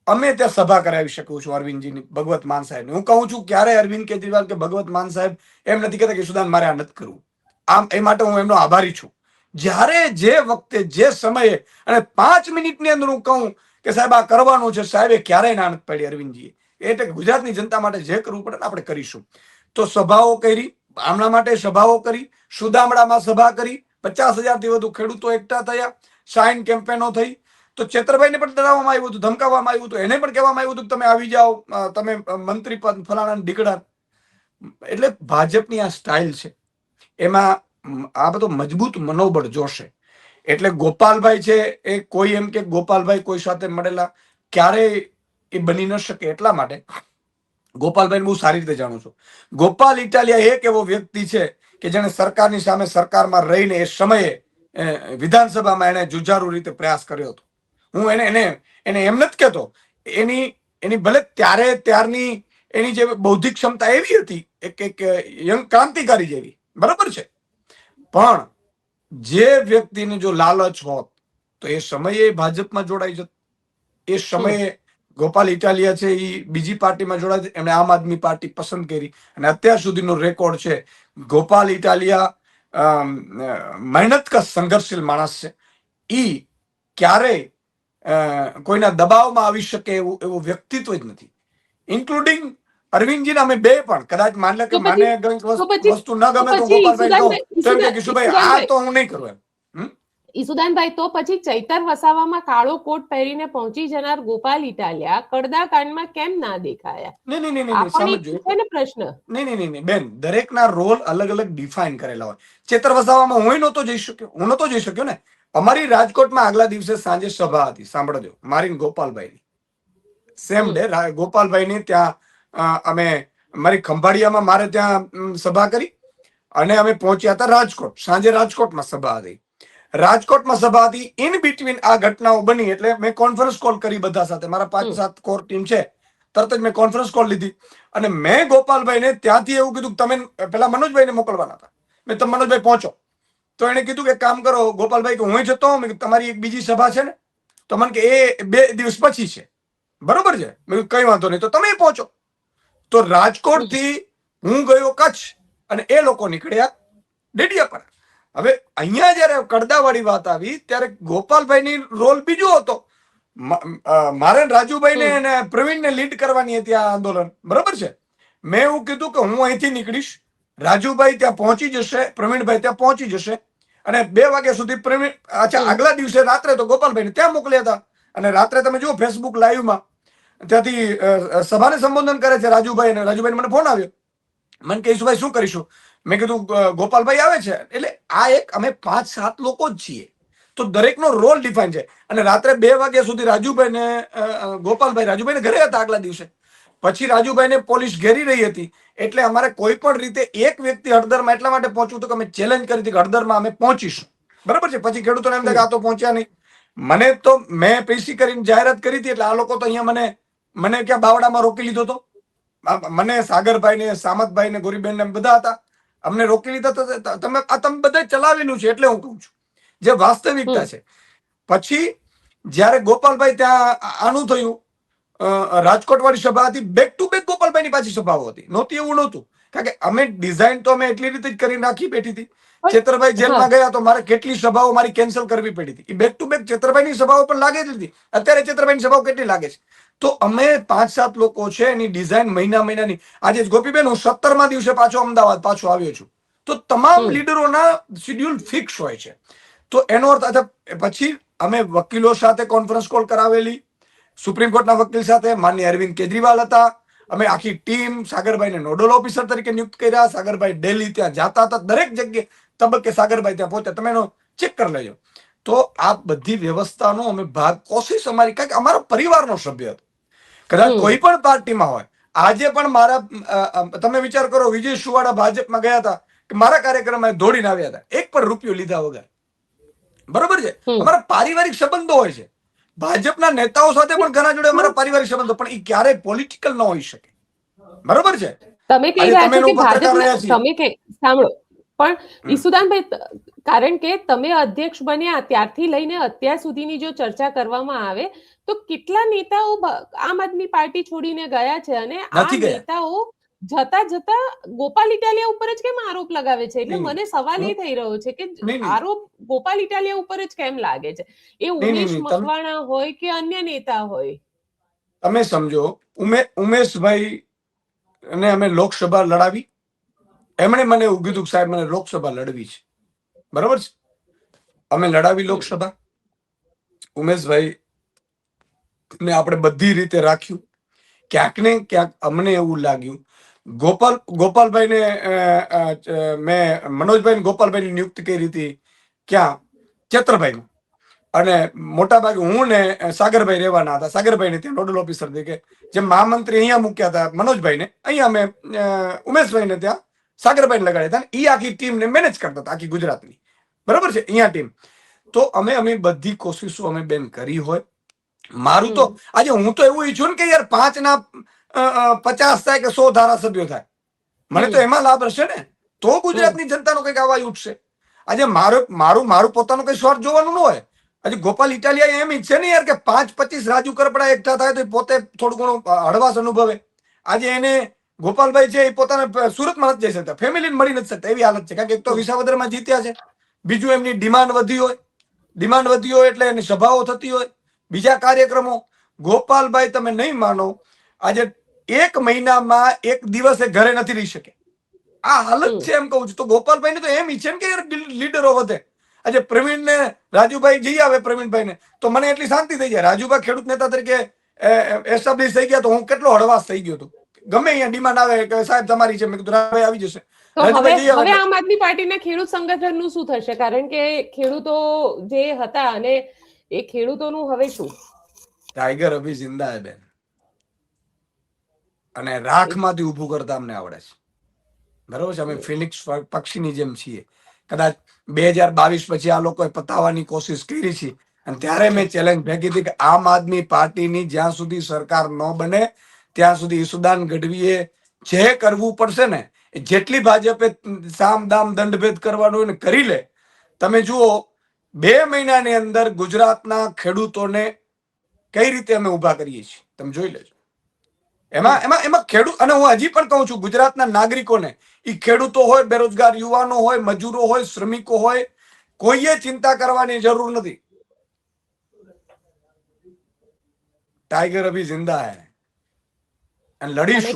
અમે ત્યાં સભા કરાવી શકું છું અરવિંદજીની, ભગવત માન સાહેબ. હું કહું છું, ક્યારે અરવિંદ કેજરીવાલ કે ભગવત માન સાહેબ એમ નથી કહેતા કે સુદાન મારે આ નથી કરવું. આમ એ માટે હું એમનો આભારી છું. જ્યારે જે વખતે જે સમયે અને 5 મિનિટની અંદર હું કહું કે સાહેબ આ કરવાનું છે, સાહેબે ક્યારેય ના નથી પાડી અરવિંદજીએ. એટલે ગુજરાતની જનતા માટે જે કરવું પડે આપણે કરીશું. તો સભાઓ કરી, આમના માટે સભાઓ કરી, સુદામડામાં સભા કરી, 50,000 થી વધુ ખેડૂતો એકઠા થયા, સાઇન કેમ્પેનો થઈ. તો ચેતરભાઈને પણ ડરાવવામાં આવ્યું હતું, ધમકાવવામાં આવ્યું હતું, એને પણ કહેવામાં આવ્યું હતું કે તમે આવી જાઓ, તમે મંત્રી પદ ફલાણા ઢીકડા. એટલે ભાજપની આ સ્ટાઇલ છે, એમાં આ બધો મજબૂત મનોબળ જોશે. એટલે ગોપાલભાઈ છે એ કોઈ એમ કે ગોપાલભાઈ કોઈ સાથે મળેલા ક્યારેય એ બની ન શકે. એટલા માટે ગોપાલભાઈ બહુ સારી રીતે જાણું છું. ગોપાલ ઇટાલિયા એક એવો વ્યક્તિ છે કે જેને સરકારની સામે સરકારમાં રહીને એ સમયે વિધાનસભામાં એને જુજારુ રીતે પ્રયાસ કર્યો હતો. હું એને એમ નથી કહેતો, એની ભલે ત્યારની એની જે બૌદ્ધિક ક્ષમતા એવી હતી એક યંગ ક્રાંતિકારી જેવી, બરાબર છે, પણ જે વ્યક્તિને જો લાલચ હોત તો એ સમયે ભાજપમાં જોડાઈ જત. એ સમયે ગોપાલ ઇટાલિયા છે એ બીજી પાર્ટીમાં જોડાય, એમણે આમ આદમી પાર્ટી પસંદ કરી અને અત્યાર સુધીનો રેકોર્ડ છે. ગોપાલ ઇટાલિયા મહેનતકશ સંઘર્ષશીલ માણસ છે. ઈ ક્યારેય કોઈના દબાવમાં આવી શકે એવું વ્યક્તિત્વ જ નથી. ઇન્ક્લુડિંગ અરવિંદજી અમે બે પણ કદાચ માને કે મને વસ્તુ ન ગમે તો ગોપાલભાઈ કહું તો એમ કે કિશુભાઈ આ તો હું નહીં કરું એમ. ઈસુદાનભાઈ, તો પછી ચૈતર વસાવામાં કાળો કોટ પહેરીને પહોંચી જનાર ગોપાલ ઇટાલિયા કડદા કાંડમાં કેમ ના દેખાયા? નહીં સમજો પ્રશ્ન. નહીં બેન, દરેકના રોલ અલગ અલગ ડિફાઇન કરેલા હોય. ચેતર વસાવામાં હું નહોતો જઈ શક્યો ને. અમારી રાજકોટમાં આગલા દિવસે સાંજે સભા હતી, સાંભળજો, મારી ગોપાલભાઈની સેમ ડે. ગોપાલભાઈની ત્યાં અમે મારી ખંભાળિયામાં મારે ત્યાં સભા કરી અને અમે પહોંચ્યા હતા રાજકોટ. સાંજે રાજકોટમાં સભા હતી. રાજકોટમાં સભા હતી, ઇન બિટવીન આ ઘટનાઓ બની એટલે મેં કોન્ફરન્સ કોલ કરી બધા સાથે. મારા 5-7 કોર ટીમ છે, તરત જ મેં કોન્ફરન્સ કોલ લીધી અને મેં ગોપાલભાઈને ત્યાંથી એવું કીધું કે તમે પેલા મનોજભાઈને મોકલવાના હતા. મેં તમે મનોજભાઈ પહોંચો તો એને કીધું કે કામ કરો ગોપાલભાઈ કે હું જતો હોઉં, તમારી એક બીજી સભા છે ને, તો મને કે એ 2 દિવસ પછી છે, બરોબર છે. મેં કઈ વાંધો નહીં, તો તમે પહોંચો. તો રાજકોટ થી હું ગયો કચ્છ અને એ લોકો નીકળ્યા ડેડિયાપાડા. હવે અહીંયા જયારે કડદાવાળી વાત આવી ત્યારે ગોપાલભાઈની રોલ બીજો હતો. મારે રાજુભાઈને અને પ્રવીણને લીડ કરવાની હતી આ આંદોલન, બરોબર છે. મેં એવું કીધું કે હું અહીંથી નીકળીશ, રાજુભાઈ ત્યાં પહોંચી જશે, પ્રવીણભાઈ ત્યાં પહોંચી જશે અને 2 વાગ્યા સુધી પ્રવીણ, અચ્છા આગલા દિવસે રાત્રે તો ગોપાલભાઈને ત્યાં મોકલ્યા હતા. અને રાત્રે તમે જુઓ ફેસબુક લાઈવમાં ત્યાંથી સભાને સંબોધન કરે છે રાજુભાઈ, અને રાજુભાઈ મને ફોન આવ્યો, મને કે ઈશુભાઈ શું કરીશું? મેં કીધું ગોપાલભાઈ આવે છે. એટલે આ એક અમે 5-7 લોકો જ છીએ, તો દરેકનો રોલ ડિફાઇન છે. અને રાત્રે 2 વાગ્યા સુધી રાજુભાઈને ઘરે હતા આગલા દિવસે. પછી રાજુભાઈને પોલીસ ઘેરી રહી હતી, એટલે અમારે કોઈ પણ રીતે એક વ્યક્તિ હળદરમાં એટલા માટે પહોંચવું હતું કે અમે ચેલેન્જ કરી હતી કે હળદરમાં અમે પહોંચીશું, બરાબર છે. પછી ખેડૂતોને એમ થાય કે આ તો પહોંચ્યા નહીં. મને તો મેં પીસી કરીને જાહેરાત કરી હતી, એટલે આ લોકો તો અહીંયા મને ક્યાં બાવડામાં રોકી લીધો હતો. મને સાગરભાઈ ને સામતભાઈ ને ગોરીબેન ને બધા હતા, અમને રોકી લીધા. તમે બધા ચલાવેલું છે, એટલે હું કહું છું જે વાસ્તવિકતા છે. પછી જયારે ગોપાલભાઈ ત્યાં આનું થયું, રાજકોટ વાળી સભા હતી, બેક ટુ બેક ગોપાલભાઈ ની પાછી સભાઓ હતી. નહોતી એવું નહોતું, કારણ કે અમે ડિઝાઇન તો અમે એટલી રીતે જ કરી નાખી બેઠી હતી. ચેતરભાઈ જેલમાં ગયા તો મારે કેટલી સભાઓ મારી કેન્સલ કરવી પડી હતી. બેક ટુ બેક ચેતરભાઈ ની સભાઓ પણ લાગે જ હતી. અત્યારે ચેતરભાઈ ની સભાઓ કેટલી લાગે છે? તો અમે 5-7 લોકો છે, એની ડિઝાઇન મહિનાની. આજે ગોપીબેન હું 17મા દિવસે પાછો અમદાવાદ પાછો આવ્યો છું. તો તમામ લીડરોના શેડ્યુલ ફિક્સ હોય છે. તો એનો અર્થ પછી અમે વકીલો સાથે કોન્ફરન્સ કોલ કરાવેલી, સુપ્રીમ કોર્ટના વકીલ સાથે, માનનીય અરવિંદ કેજરીવાલ હતા. અમે આખી ટીમ સાગરભાઈને નોડલ ઓફિસર તરીકે નિયુક્ત કર્યા. સાગરભાઈ દિલ્હી ત્યાં જતા હતા, દરેક જગ્યાએ તબક્કે સાગરભાઈ ત્યાં પહોંચ્યા. તમે એનો ચેક કરી લેજો. તો આ બધી વ્યવસ્થાનો અમે ભાગ, કોશિશ અમારી, કારણ કે અમારો પરિવારનો સભ્ય હતો. કદાચ કોઈ પણ પાર્ટીમાં હોય, આજે પણ મારા, તમે વિચાર કરો, વિજય સુવાડા ભાજપમાં ગયા હતા કે મારા કાર્યક્રમમાં દોડીને આવ્યા હતા, એક પણ રૂપિયો લીધા વગર, બરોબર છે. અમારા પારિવારિક સંબંધો હોય છે. ભાજપના નેતાઓ સાથે પણ ઘણા જોડે અમારા પારિવારિક સંબંધો, પણ એ ક્યારેય પોલિટિકલ ન હોઈ શકે, બરોબર છે. તમે કહી રહ્યા છો કે ભાજપના, તમે કે સાંભળો, પણ ઈસુદાનભાઈ, કારણ કે તમે અધ્યક્ષ બન્યા ત્યારથી લઈને અત્યાર સુધીની જો ચર્ચા કરવામાં આવે તો કેટલા નેતાઓ આમ આદમી પાર્ટી છોડીને ગયા છે, અને આ નેતાઓ જતા ગોપાલ ઇટાલિયા ઉપર જ કેમ આરોપ લગાવે છે? એટલે મને સવાલ એ થઈ રહ્યો છે કે આરોપ ગોપાલ ઇટાલિયા ઉપર જ કેમ લાગે છે? એ ઉમેશ મકવાણા હોય કે અન્ય નેતા હોય? તમે સમજો, ઉમેશભાઈ ને અમે લોકસભા લડાવી, એમણે મને એવું કીધું સાહેબ મને લોકસભા લડવી છે, બરોબર છે. અમે લડાવી લોકસભા. ઉમેશભાઈ ને આપણે બધી રીતે રાખ્યું. ક્યાંક ને ક્યાંક અમને એવું લાગ્યું ગોપાલભાઈને મેં મનોજભાઈ ગોપાલભાઈની નિયુક્તિ કરી હતી ક્યાં ચેતરભાઈ અને મોટા ભાગે હું ને સાગરભાઈ રહેવાના હતા. સાગરભાઈને ત્યાં નોડલ ઓફિસર તરીકે જેમ મહામંત્રી અહીંયા મૂક્યા હતા મનોજભાઈને, અહીંયા અમે ઉમેશભાઈને ત્યાં સાગરભાઈને લગાડ્યા હતા. એ આખી ટીમને મેનેજ કરતા હતા આખી ગુજરાતની. બરાબર છે અહીંયા ટીમ. તો અમે બધી કોશિશો અમે બેન કરી હોય. મારું તો આજે હું તો એવું ઈચ્છું ને કે યાર 5 ના 50 થાય કે 100 ધારાસભ્યો થાય, મને તો એમાં લાભ હશે ને, તો ગુજરાતની જનતાનો કઈક અવાજ ઉઠશે. આજે મારું પોતાનું કઈ સ્વાર્થ જોવાનું ન હોય. આજે ગોપાલ ઇટાલિયા એમ ઈચ્છે ને યાર કે 5-25 રાજુ કરપડા એકઠા થાય તો પોતે થોડું ઘણું હળવાશ અનુભવે. આજે એને ગોપાલભાઈ છે એ પોતાના સુરતમાં નથી જઈ શકતા, ફેમિલીને મળી નથી શકતા એવી હાલત છે. કારણ કે એક તો વિસાવદરમાં જીત્યા છે, બીજું એમની ડિમાન્ડ વધી હોય એટલે એની સભાઓ થતી હોય, બીજા કાર્યક્રમો. ગોપાલભાઈ તમે નહીં માનો, આજે 1 મહિનામાં 1 દિવસે ઘરે નથી રહી શકે. આ હાલત છે એમ કહું છું. તો ગોપાલભાઈ ને તો એમ ઈચ્છે ને કે લીડરો વધે. આજે પ્રવીણ ને રાજુભાઈ જઈ આવે પ્રવીણભાઈ ને તો મને એટલી શાંતિ થઈ જાય. રાજુભાઈ ખેડૂત નેતા તરીકે એસ્ટાબ્લિશ થઈ ગયા તો હું કેટલો હળવાશ થઈ ગયો હતો. ગમે અહીંયા ડિમાન્ડ આવે કે સાહેબ તમારી છે, મેં કીધું રાજભાઈ આવી જશે. હવે આમ આદમી પાર્ટીના ખેડૂત સંગઠનનું શું થશે? કારણ કે ખેડૂતો જે હતા અને એ ખેડૂતોનું હવે શું? ટાઈગર અભી જિંદા હે બેન, અને રાખમાંથી ઊભું કરતા અમને આવડે છે. બરોબર છે, અમે ફિનિક્સ પક્ષીની જેમ છીએ. કદાચ 2022 પછી આ લોકોએ પતાવવાની કોશિશ કરી છે અને ત્યારે મેં ચેલેન્જ ફેંકી હતી કે આમ આદમી પાર્ટીની જ્યાં સુધી સરકાર ન બને ત્યાં સુધી ઈસુદાન ગઢવીએ જે કરવું પડશે ને, જેટલી ભાજપે સામ દામ દંડભેદ કરવાનું હોય ને કરી લે. તમે જુઓ 2 મહિનાની અંદર ગુજરાતના ખેડૂતોને કઈ રીતે અમે ઉભા કરીએ છીએ તમે જોઈ લેજો. એમાં ખેડૂત, અને હું હજી પણ કહું છું ગુજરાતના નાગરિકોને, એ ખેડૂતો હોય, બેરોજગાર યુવાનો હોય, મજૂરો હોય, શ્રમિકો હોય, કોઈએ ચિંતા કરવાની જરૂર નથી. ટાઈગર અભી જિંદા હૈ અને લડીશું.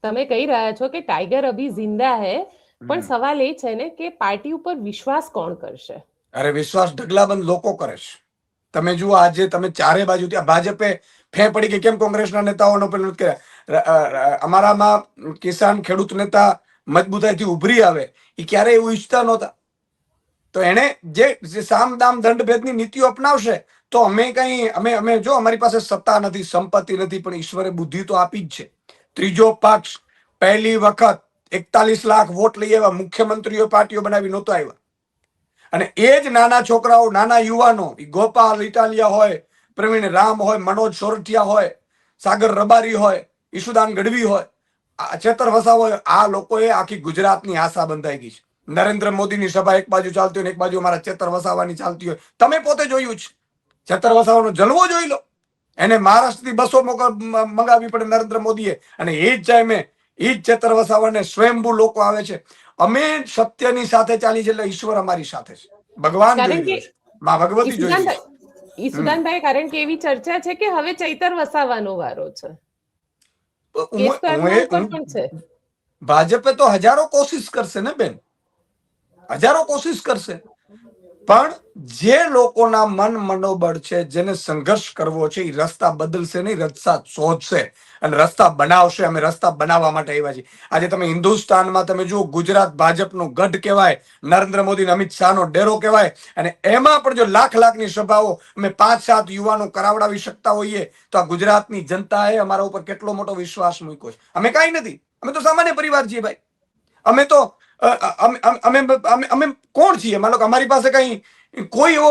તમે કહી રહ્યા છો કે ટાઈગર અભી જિંદા હૈ, પણ સવાલ એ છે ને કે પાર્ટી ઉપર વિશ્વાસ કોણ કરશે? અરે વિશ્વાસ ઢગલાબંધ લોકો કરે છે. તમે જુઓ આજે તમે ચારે બાજુ ત્યાં ભાજપે ફે પડી કે કેમ કોંગ્રેસના નેતાઓનો પેલું કર્યા. અમારામાં કિસાન ખેડૂત નેતા મજબૂતાઈથી ઉભરી આવે એ ક્યારેય એવું ઈચ્છતા નહોતા. તો એને જે સામ દામ દંડ ભેદની નીતિઓ અપનાવશે તો અમે જો અમારી પાસે સત્તા નથી, સંપત્તિ નથી, પણ ઈશ્વરે બુદ્ધિ તો આપી જ છે. ત્રીજો પક્ષ પહેલી વખત 41 લાખ વોટ લઈ આવ્યા, મુખ્યમંત્રીઓ પાર્ટીઓ બનાવી નહોતો આવ્યા. અને એ જ નાના છોકરાઓ, નાના યુવાનો, ગોપાલ ઇટાલિયા હોય, પ્રવીણ રામ હોય, મનોજ સોરઠિયા હોય, સાગર રબારી હોય, ઈશુદાન ગઢવી હોય, ચેતર વસાવા હોય, આ લોકોએ આખી ગુજરાતની આશા બંધાઈ ગઈ છે. નરેન્દ્ર મોદીની સભા એક બાજુ ચાલતી હોય ને એક બાજુ અમારા ચેતર વસાવાની ચાલતી હોય. તમે પોતે જોયું છે, ચેતર વસાવાનો જલવો જોઈ લો. એને મહારાષ્ટ્રથી બસો મંગાવી પડે નરેન્દ્ર મોદીએ, અને એ જ ટાઈમે એ જ ચેતર વસાવાને સ્વયંભૂ લોકો આવે છે. અમે સત્યની સાથે ચાલી છે એટલે ઈશ્વર અમારી સાથે છે, ભગવાન જોઈ રહ્યો છે, માં ભગવતી જોઈ રહી છે. ઈસુદાનભાઈ, કારણ કે એવી ચર્ચા છે કે હવે ચૈતર વસાવાનો વારો છે. ભાજપે તો હજારો કોશિશ કરશે ને બેન, હજારો કોશિશ કરશે, પણ જે લોકોના મન મનોબળ છે, જેને સંઘર્ષ કરવો છે, એ રસ્તા બદલશે નહીં, રસ્તા શોધશે અને રસ્તા બનાવશે. અમે રસ્તા બનાવવા માટે આવ્યા છીએ. આજે તમે હિન્દુસ્તાનમાં તમે જુઓ, ગુજરાત ભાજપનો ગઢ કહેવાય, નરેન્દ્ર મોદી અમિત શાહનો ડેરો કહેવાય, અને એમાં પણ જો લાખની સભાઓ અમે 5-7 યુવાનો કરાવડાવી શકતા હોઈએ તો આ ગુજરાતની જનતાએ અમારા ઉપર કેટલો મોટો વિશ્વાસ મૂક્યો છે. અમે કાંઈ નથી, અમે તો સામાન્ય પરિવાર છીએ ભાઈ. અમે તો અમે કોણ છીએ? માનો કે અમારી પાસે કઈ કોઈ એવો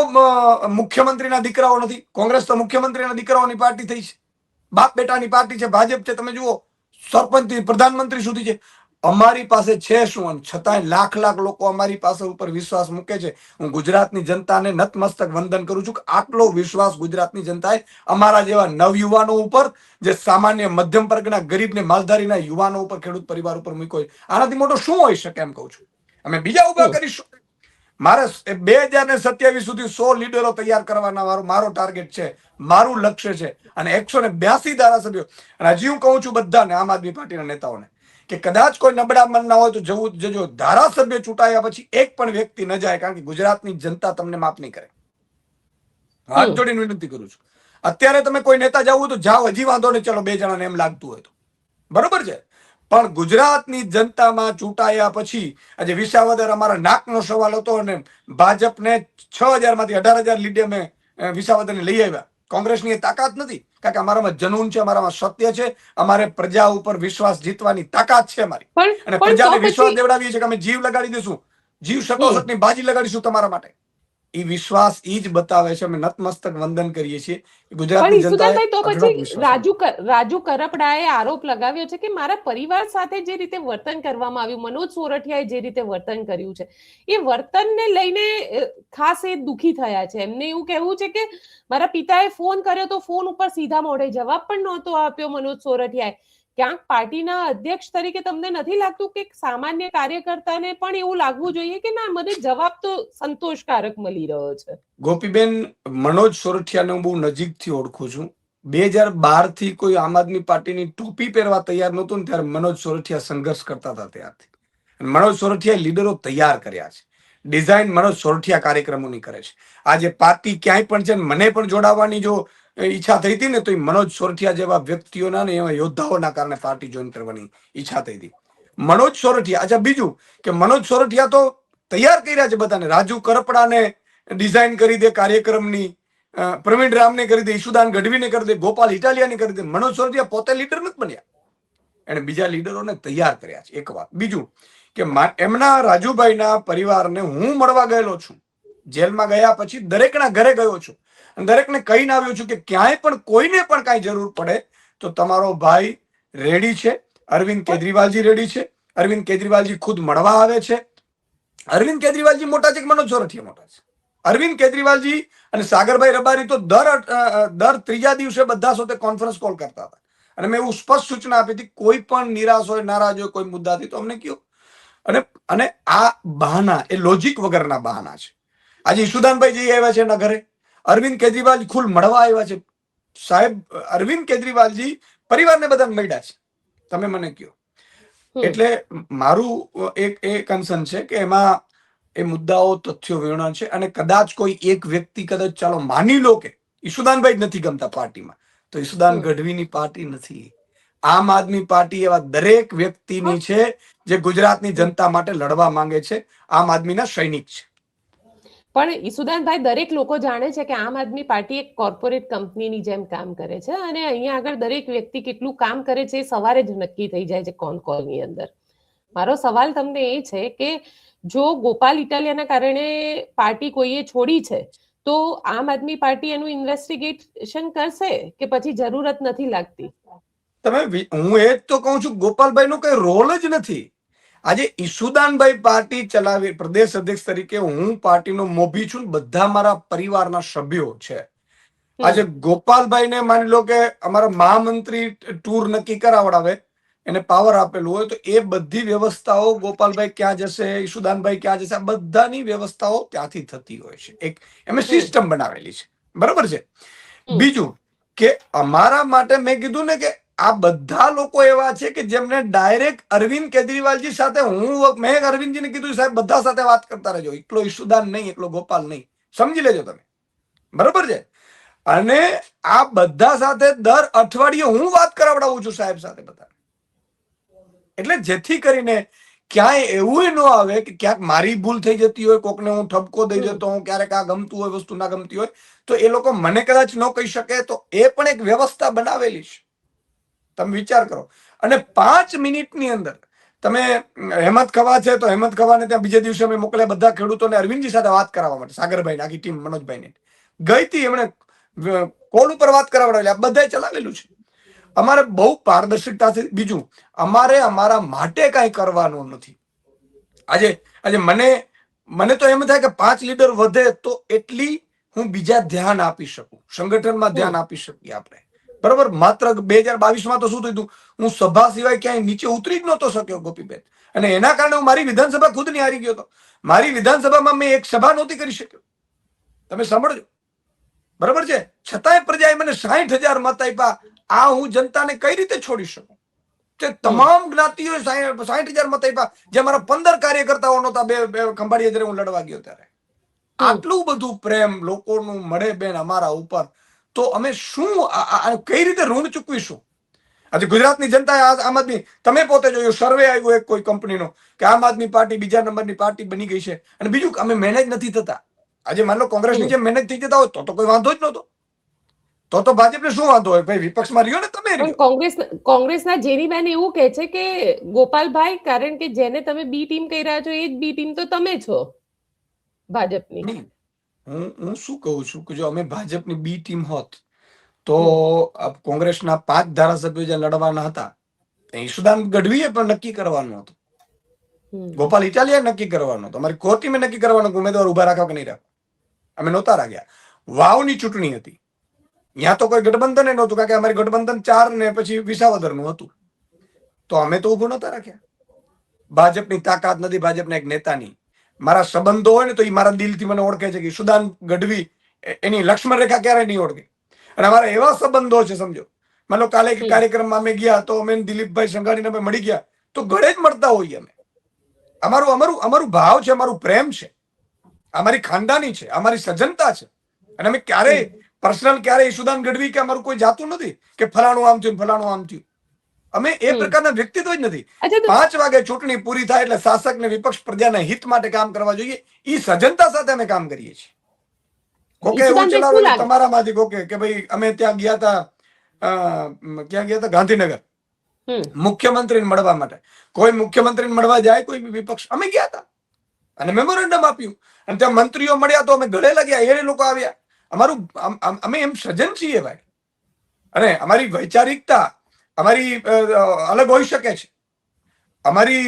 મુખ્યમંત્રીના દીકરાઓ નથી. કોંગ્રેસ તો મુખ્યમંત્રીના દીકરાઓની પાર્ટી થઈ છે, બાપ બેટાની પાર્ટી છે. ભાજપ છે, તમે જુઓ સરપંચ થી પ્રધાનમંત્રી સુધી છે. અમારી પાસે છે શું? છતાંય લાખ લોકો અમારી પાસે ઉપર વિશ્વાસ મૂકે છે. હું ગુજરાતની જનતાને નતમસ્તક વંદન કરું છું કે આટલો વિશ્વાસ ગુજરાતની જનતાએ અમારા જેવા નવયુવાનો ઉપર, જે સામાન્ય મધ્યમ વર્ગના ગરીબ ને માલધારીના યુવાનો ઉપર, ખેડૂત પરિવાર ઉપર મૂક્યો. આનાથી મોટો શું હોઈ શકે એમ કહું છું. અમે બીજા ઉભા કરીશું. મારે 2027 સુધી 100 લીડરો તૈયાર કરવાના મારો ટાર્ગેટ છે, મારું લક્ષ્ય છે. અને 182 ધારાસભ્યો. અને હજી હું કહું છું બધાને, આમ આદમી પાર્ટીના નેતાઓને, કે કદાચ કોઈ નબળા મન ના હોય તો જવું જજો. ધારાસભ્ય ચૂંટાયા પછી એક પણ વ્યક્તિ ન જાય, કારણ કે ગુજરાતની જનતા તમને માફ નહીં કરે. હાથ જોડીને વિનંતી કરું છું. અત્યારે તમે કોઈ નેતા જવું તો જાઓ, હજી વાંધો નહીં, ચલો 2 જણાને એમ લાગતું હોય તો, બરોબર છે. પણ ગુજરાતની જનતામાં ચૂંટાયા પછી આજે વિસાવદર અમારા નાકનો સવાલ હતો અને ભાજપને 6,000 માંથી 18,000 લીડે અમે વિસાવદરને લઈ આવ્યા. કોંગ્રેસની એ તાકાત નથી, કારણ કે અમારામાં જનૂન છે, અમારામાં સત્ય છે, અમારે પ્રજા ઉપર વિશ્વાસ જીતવાની તાકાત છે અમારી, અને પ્રજાને વિશ્વાસ દેવડાવીએ છીએ કે અમે જીવ લગાડી દઈશું, જીવ સટોસટની બાજી લગાડીશું તમારા માટે. એ વિશ્વાસ ઈ જ બતાવે છે. અમે નતમસ્તક વંદન કરીએ છીએ ગુજરાતની જનતાએ. તો પછી રાજુ કરપડાએ આરોપ લગાવ્યો છે કે મારા પરિવાર સાથે જે રીતે વર્તન કરવામાં આવ્યું, મનોજ સોરઠિયાએ જે રીતે વર્તન કર્યું છે, એ વર્તનને લઈને ખાસ એ દુખી થયા છે. એમને એવું કહેવું છે કે મારા પિતાએ ફોન કર્યો તો ફોન ઉપર સીધા મોઢે જવાબ પણ નહોતો આપ્યો મનોજ સોરઠિયાએ. ક્યાંક પાર્ટીના અધ્યક્ષ તરીકે તમને નથી લાગતું કે સામાન્ય કાર્યકર્તાને પણ એવું લાગવું જોઈએ કે ના, મને જવાબ તો સંતોષકારક મળી રહ્યો છે? ગોપીબેન, મનોજ સોરઠિયાને હું બહુ નજીકથી ઓળખું છું. 2012 થી કોઈ આમ આદમી પાર્ટીની ટોપી પહેરવા તૈયાર નહોતું ને ત્યારે મનોજ સોરઠિયા સંઘર્ષ કરતા હતા ત્યારથી. મનોજ સોરઠિયા લીડરો તૈયાર કર્યા છે. ડિઝાઇન મનોજ સોરઠિયા કાર્યક્રમોની કરે છે. આજે પાર્ટી ક્યાંય પણ છે, મને પણ જોડાવાની જો ઈચ્છા થઈ હતી ને તો એ મનોજ સોરઠિયા જેવા વ્યક્તિઓના ને એવા યોદ્ધાઓના કારણે પાર્ટી જોઈન કરવાની ઈચ્છા થઈ હતી. મનોજ સોરઠિયા, અચ્છા બીજું કે મનોજ સોરઠિયા તો તૈયાર કર્યા છે બધાને. રાજુ કરપડાને ડિઝાઇન કરી દે કાર્યક્રમની, પ્રવીણ રામને કરી દે, ઈશુદાન ગઢવીને કરી દે, ગોપાલ ઇટાલિયાને કરી દે. મનોજ સોરઠિયા પોતે લીડર નથી બન્યા, એને બીજા લીડરોને તૈયાર કર્યા છે. એક વાત. બીજું કે એમના રાજુભાઈના પરિવારને હું મળવા ગયેલો છું. જેલમાં ગયા પછી દરેકના ઘરે ગયો છું અને દરેકને કહીને આવ્યો છું કે ક્યાંય પણ કોઈને પણ કાંઈ જરૂર પડે તો તમારો ભાઈ રેડી છે. અરવિંદ કેજરીવાલજી રેડી છે. અરવિંદ કેજરીવાલજી ખુદ મળવા આવે છે. અરવિંદ કેજરીવાલજી મોટા છે કે મનોજ સોરઠિયા મોટા છે? અરવિંદ કેજરીવાલજી અને સાગરભાઈ રબારી તો દર ત્રીજા દિવસે બધા સાથે કોન્ફરન્સ કોલ કરતા હતા. અને મેં એવું સ્પષ્ટ સૂચના આપી હતી, કોઈ પણ નિરાશ હોય, નારાજ હોય કોઈ મુદ્દાથી તો અમને કયો. અને આ બહાના એ લોજિક વગરના બહાના છે. આજે ઈશુદાનભાઈ જઈ આવ્યા છે એના ઘરે, અરવિંદ કેજરીવાલ ખુદ મળવા આવ્યા છે. સાહેબ, અરવિંદ કેજરીવાલજી પરિવારને બધા મળ્યા છે. તમે મને કયો. એટલે મારું એક કન્સર્ન છે કે એમાં એ મુદ્દાઓ તથ્યો વિહોણા છે. અને કદાચ કોઈ એક વ્યક્તિ, કદાચ ચાલો માની લો કે ઈશુદાનભાઈ જ નથી ગમતા પાર્ટીમાં, તો ઈશુદાન ગઢવીની પાર્ટી નથી. આમ આદમી પાર્ટી એવા દરેક વ્યક્તિની છે જે ગુજરાતની જનતા માટે લડવા માંગે છે. આમ આદમીના સૈનિક છે. પણ ઈસુદાનભાઈ, દરેક લોકો જાણે છે કે આમ આદમી પાર્ટી એક કોર્પોરેટ કંપનીની જેમ કામ કરે છે અને અહીંયા આગળ દરેક વ્યક્તિ કેટલું કામ કરે છે એ સવારે જ નક્કી થઈ જાય છે કોલની અંદર. મારો સવાલ તમને એ છે કે જો ગોપાલ ઇટાલિયાના કારણે પાર્ટી કોઈએ છોડી છે તો આમ આદમી પાર્ટી એનું ઇન્વેસ્ટિગેશન કરશે કે પછી જરૂરત નથી લાગતી? હું એ જ તો કહું છું, ગોપાલભાઈનો કઈ રોલ જ નથી. આજે ઈશુદાનભાઈ પાર્ટી ચલાવી, પ્રદેશ અધ્યક્ષ તરીકે હું પાર્ટીનો મોભી છું, બધા મારા પરિવારના સભ્યો છે. આજે ગોપાલભાઈને માની લો કે અમારા મહામંત્રી ટૂર નક્કી કરાવડાવે, એને પાવર આપેલું હોય તો એ બધી વ્યવસ્થાઓ ગોપાલભાઈ ક્યાં જશે, ઈશુદાનભાઈ ક્યાં જશે, આ બધાની વ્યવસ્થાઓ ત્યાંથી થતી હોય છે. એક એમે સિસ્ટમ બનાવેલી છે, બરાબર છે. બીજું કે અમારા માટે મેં કીધું ને કે આ બધા લોકો એવા છે કે જેમને ડાયરેક્ટ અરવિંદ કેજરીવાલજી સાથે, મેં અરવિંદજીને કીધું સાહેબ બધા સાથે વાત કરતા રહેજો, એકલો ઈશુદાન નહીં, એકલો ગોપાલ નહીં, સમજી લેજો તમે, બરોબર છે. અને આ બધા સાથે દર અઠવાડિયે હું વાત કરાવડાવું છું સાહેબ સાથે બધા. એટલે જેથી કરીને ક્યાંય એવું ન આવે કે ક્યાંક મારી ભૂલ થઈ જતી હોય, કોકને હું ઠપકો દઈ દેતો હું, ક્યારેક આ ગમતું હોય વસ્તુ ના ગમતી હોય તો એ લોકો મને કદાચ ન કહી શકે, તો એ પણ એક વ્યવસ્થા બનાવેલી છે. તમે વિચાર કરો. અને 5 મિનિટની અંદર તમે હેમંત ખવા છે તો હેમંત ખવાને ત્યાં બીજે દિવસે અમે મોકલ્યા બધા ખેડૂતોને અરવિંદજી સાથે વાત કરાવવા માટે. સાગરભાઈ આખી ટીમ મનોજભાઈને ગઈ હતી, એમણે કોલ ઉપર વાત કરાવડાવેલી. આ બધાએ ચલાવેલું છે. અમારે બહુ પારદર્શકતાથી. બીજું, અમારે અમારા માટે કાંઈ કરવાનું નથી. આજે મને તો એમ થાય કે 5 લીડર વધે તો એટલી હું બીજા ધ્યાન આપી શકું, સંગઠનમાં ધ્યાન આપી શકીએ આપણે, બરોબર. માત્ર 2022માં તો શું થયું, હું સભા સિવાય ક્યાંય નીચે ઉતરી જ નહોતો શક્યો ગોપીબેન. અને એના કારણે હું મારી વિધાનસભા ખુદ ની હારી ગયો હતો. મારી વિધાનસભામાં મેં એક સભા નહોતી કરી શક્યો. તમે સાંભળજો, બરોબર છે. છતાંય પ્રજાએ મને 60,000 મત આપ્યા. આ હું જનતાને કઈ રીતે છોડી શકું? તે તમામ જ્ઞાતિઓએ 60,000 મત આપ્યા, જે મારા 15 કાર્યકર્તાઓ નહોતા. બે ખંભાળિયા જ્યારે હું લડવા ગયો ત્યારે આટલું બધું પ્રેમ લોકોનું મળે બેન અમારા ઉપર, તો અમે શું કઈ રીતે ઋણ ચૂકવીશું? આજે ગુજરાતની જનતાએ આમ આદમી, તમે પોતે જોયું સર્વે આવ્યું એક કોઈ કંપનીનો કે આમ આદમી પાર્ટી બીજા નંબરની પાર્ટી બની ગઈ છે, અને બીજું અમે મેનેજ નથી થતા. આજે માન લો કોંગ્રેસની જેમ મેનેજ થઈ જતા હોય તો કોઈ વાંધો જ નહોતો. તો ભાજપને શું વાંધો હોય? ભાઈ વિપક્ષમાં રહ્યો ને તમે. કોંગ્રેસના જેનીબેન એવું કહે છે કે ગોપાલભાઈ, કારણ કે જેને તમે બી ટીમ કહી રહ્યા છો એ જ બી ટીમ તો તમે છો ભાજપની. હું શું કહું છું કે જો અમે ભાજપની બી ટીમ હોત તો કોંગ્રેસના 5 ધારાસભ્યો જે લડવાના હતા, ઈશુદાન ગઢવીએ પણ નક્કી કરવાનું હતું, ગોપાલ ઇટાલિયાએ નક્કી કરવાનું હતું, અમારી કોર ટીમે નક્કી કરવાનું ઉમેદવાર ઉભા રાખવા કે નહીં રાખવા. અમે નહોતા રાખ્યા. વાવની ચૂંટણી હતી, ત્યાં તો કોઈ ગઠબંધન નહોતું, કારણ કે અમારી ગઠબંધન 4 ને પછી વિસાવદરનું હતું, તો અમે તો ઉભું નહોતા રાખ્યા. ભાજપની તાકાત નથી ભાજપના એક નેતાની. મારા સંબંધો હોય ને તો એ મારા દિલથી મને ઓળખે છે કે ઈશુદાન ગઢવી એની લક્ષ્મણ રેખા ક્યારેય નહીં ઓળખે. અને અમારા એવા સંબંધો છે, સમજો માનો કાલે એક કાર્યક્રમમાં અમે ગયા તો અમે દિલીપભાઈ સંઘાણીને અમે મળી ગયા તો ગળે જ મળતા હોઈએ અમે. અમારું ભાવ છે, અમારું પ્રેમ છે, અમારી ખાનદાની છે, અમારી સજ્જનતા છે. અને અમે ક્યારેય પર્સનલ ક્યારેય ઈશુદાન ગઢવી કે અમારું કોઈ જાતું નથી કે ફલાણું આમ થયું ફલાણું આમ થયું. અમે એ પ્રકારના વ્યક્તિત્વ જ નથી. 5 વાગે ચૂંટણી પૂરી થાય એટલે શાસક ને વિપક્ષ પ્રજાના હિત માટે કામ કરવા જોઈએ, એ સજ્જનતા સાથે અમે કામ કરીએ છીએ. કોકે એવું ચલાવે તમારામાંથી કોકે કે ભાઈ અમે ત્યાં ગયા હતા, ક્યાં ગયા હતા? ગાંધીનગર, મુખ્યમંત્રીને મળવા માટે. કોઈ મુખ્યમંત્રીને મળવા જાય કોઈ વિપક્ષ? અમે ગયા હતા અને મેમોરેન્ડમ આપ્યું, અને ત્યાં મંત્રીઓ મળ્યા તો અમે ગળે લાગ્યા, એ લોકો આવ્યા. અમે એમ સજ્જન છીએ ભાઈ. અને અમારી વૈચારિકતા અમારી અલગ હોઈ શકે છે, અમારી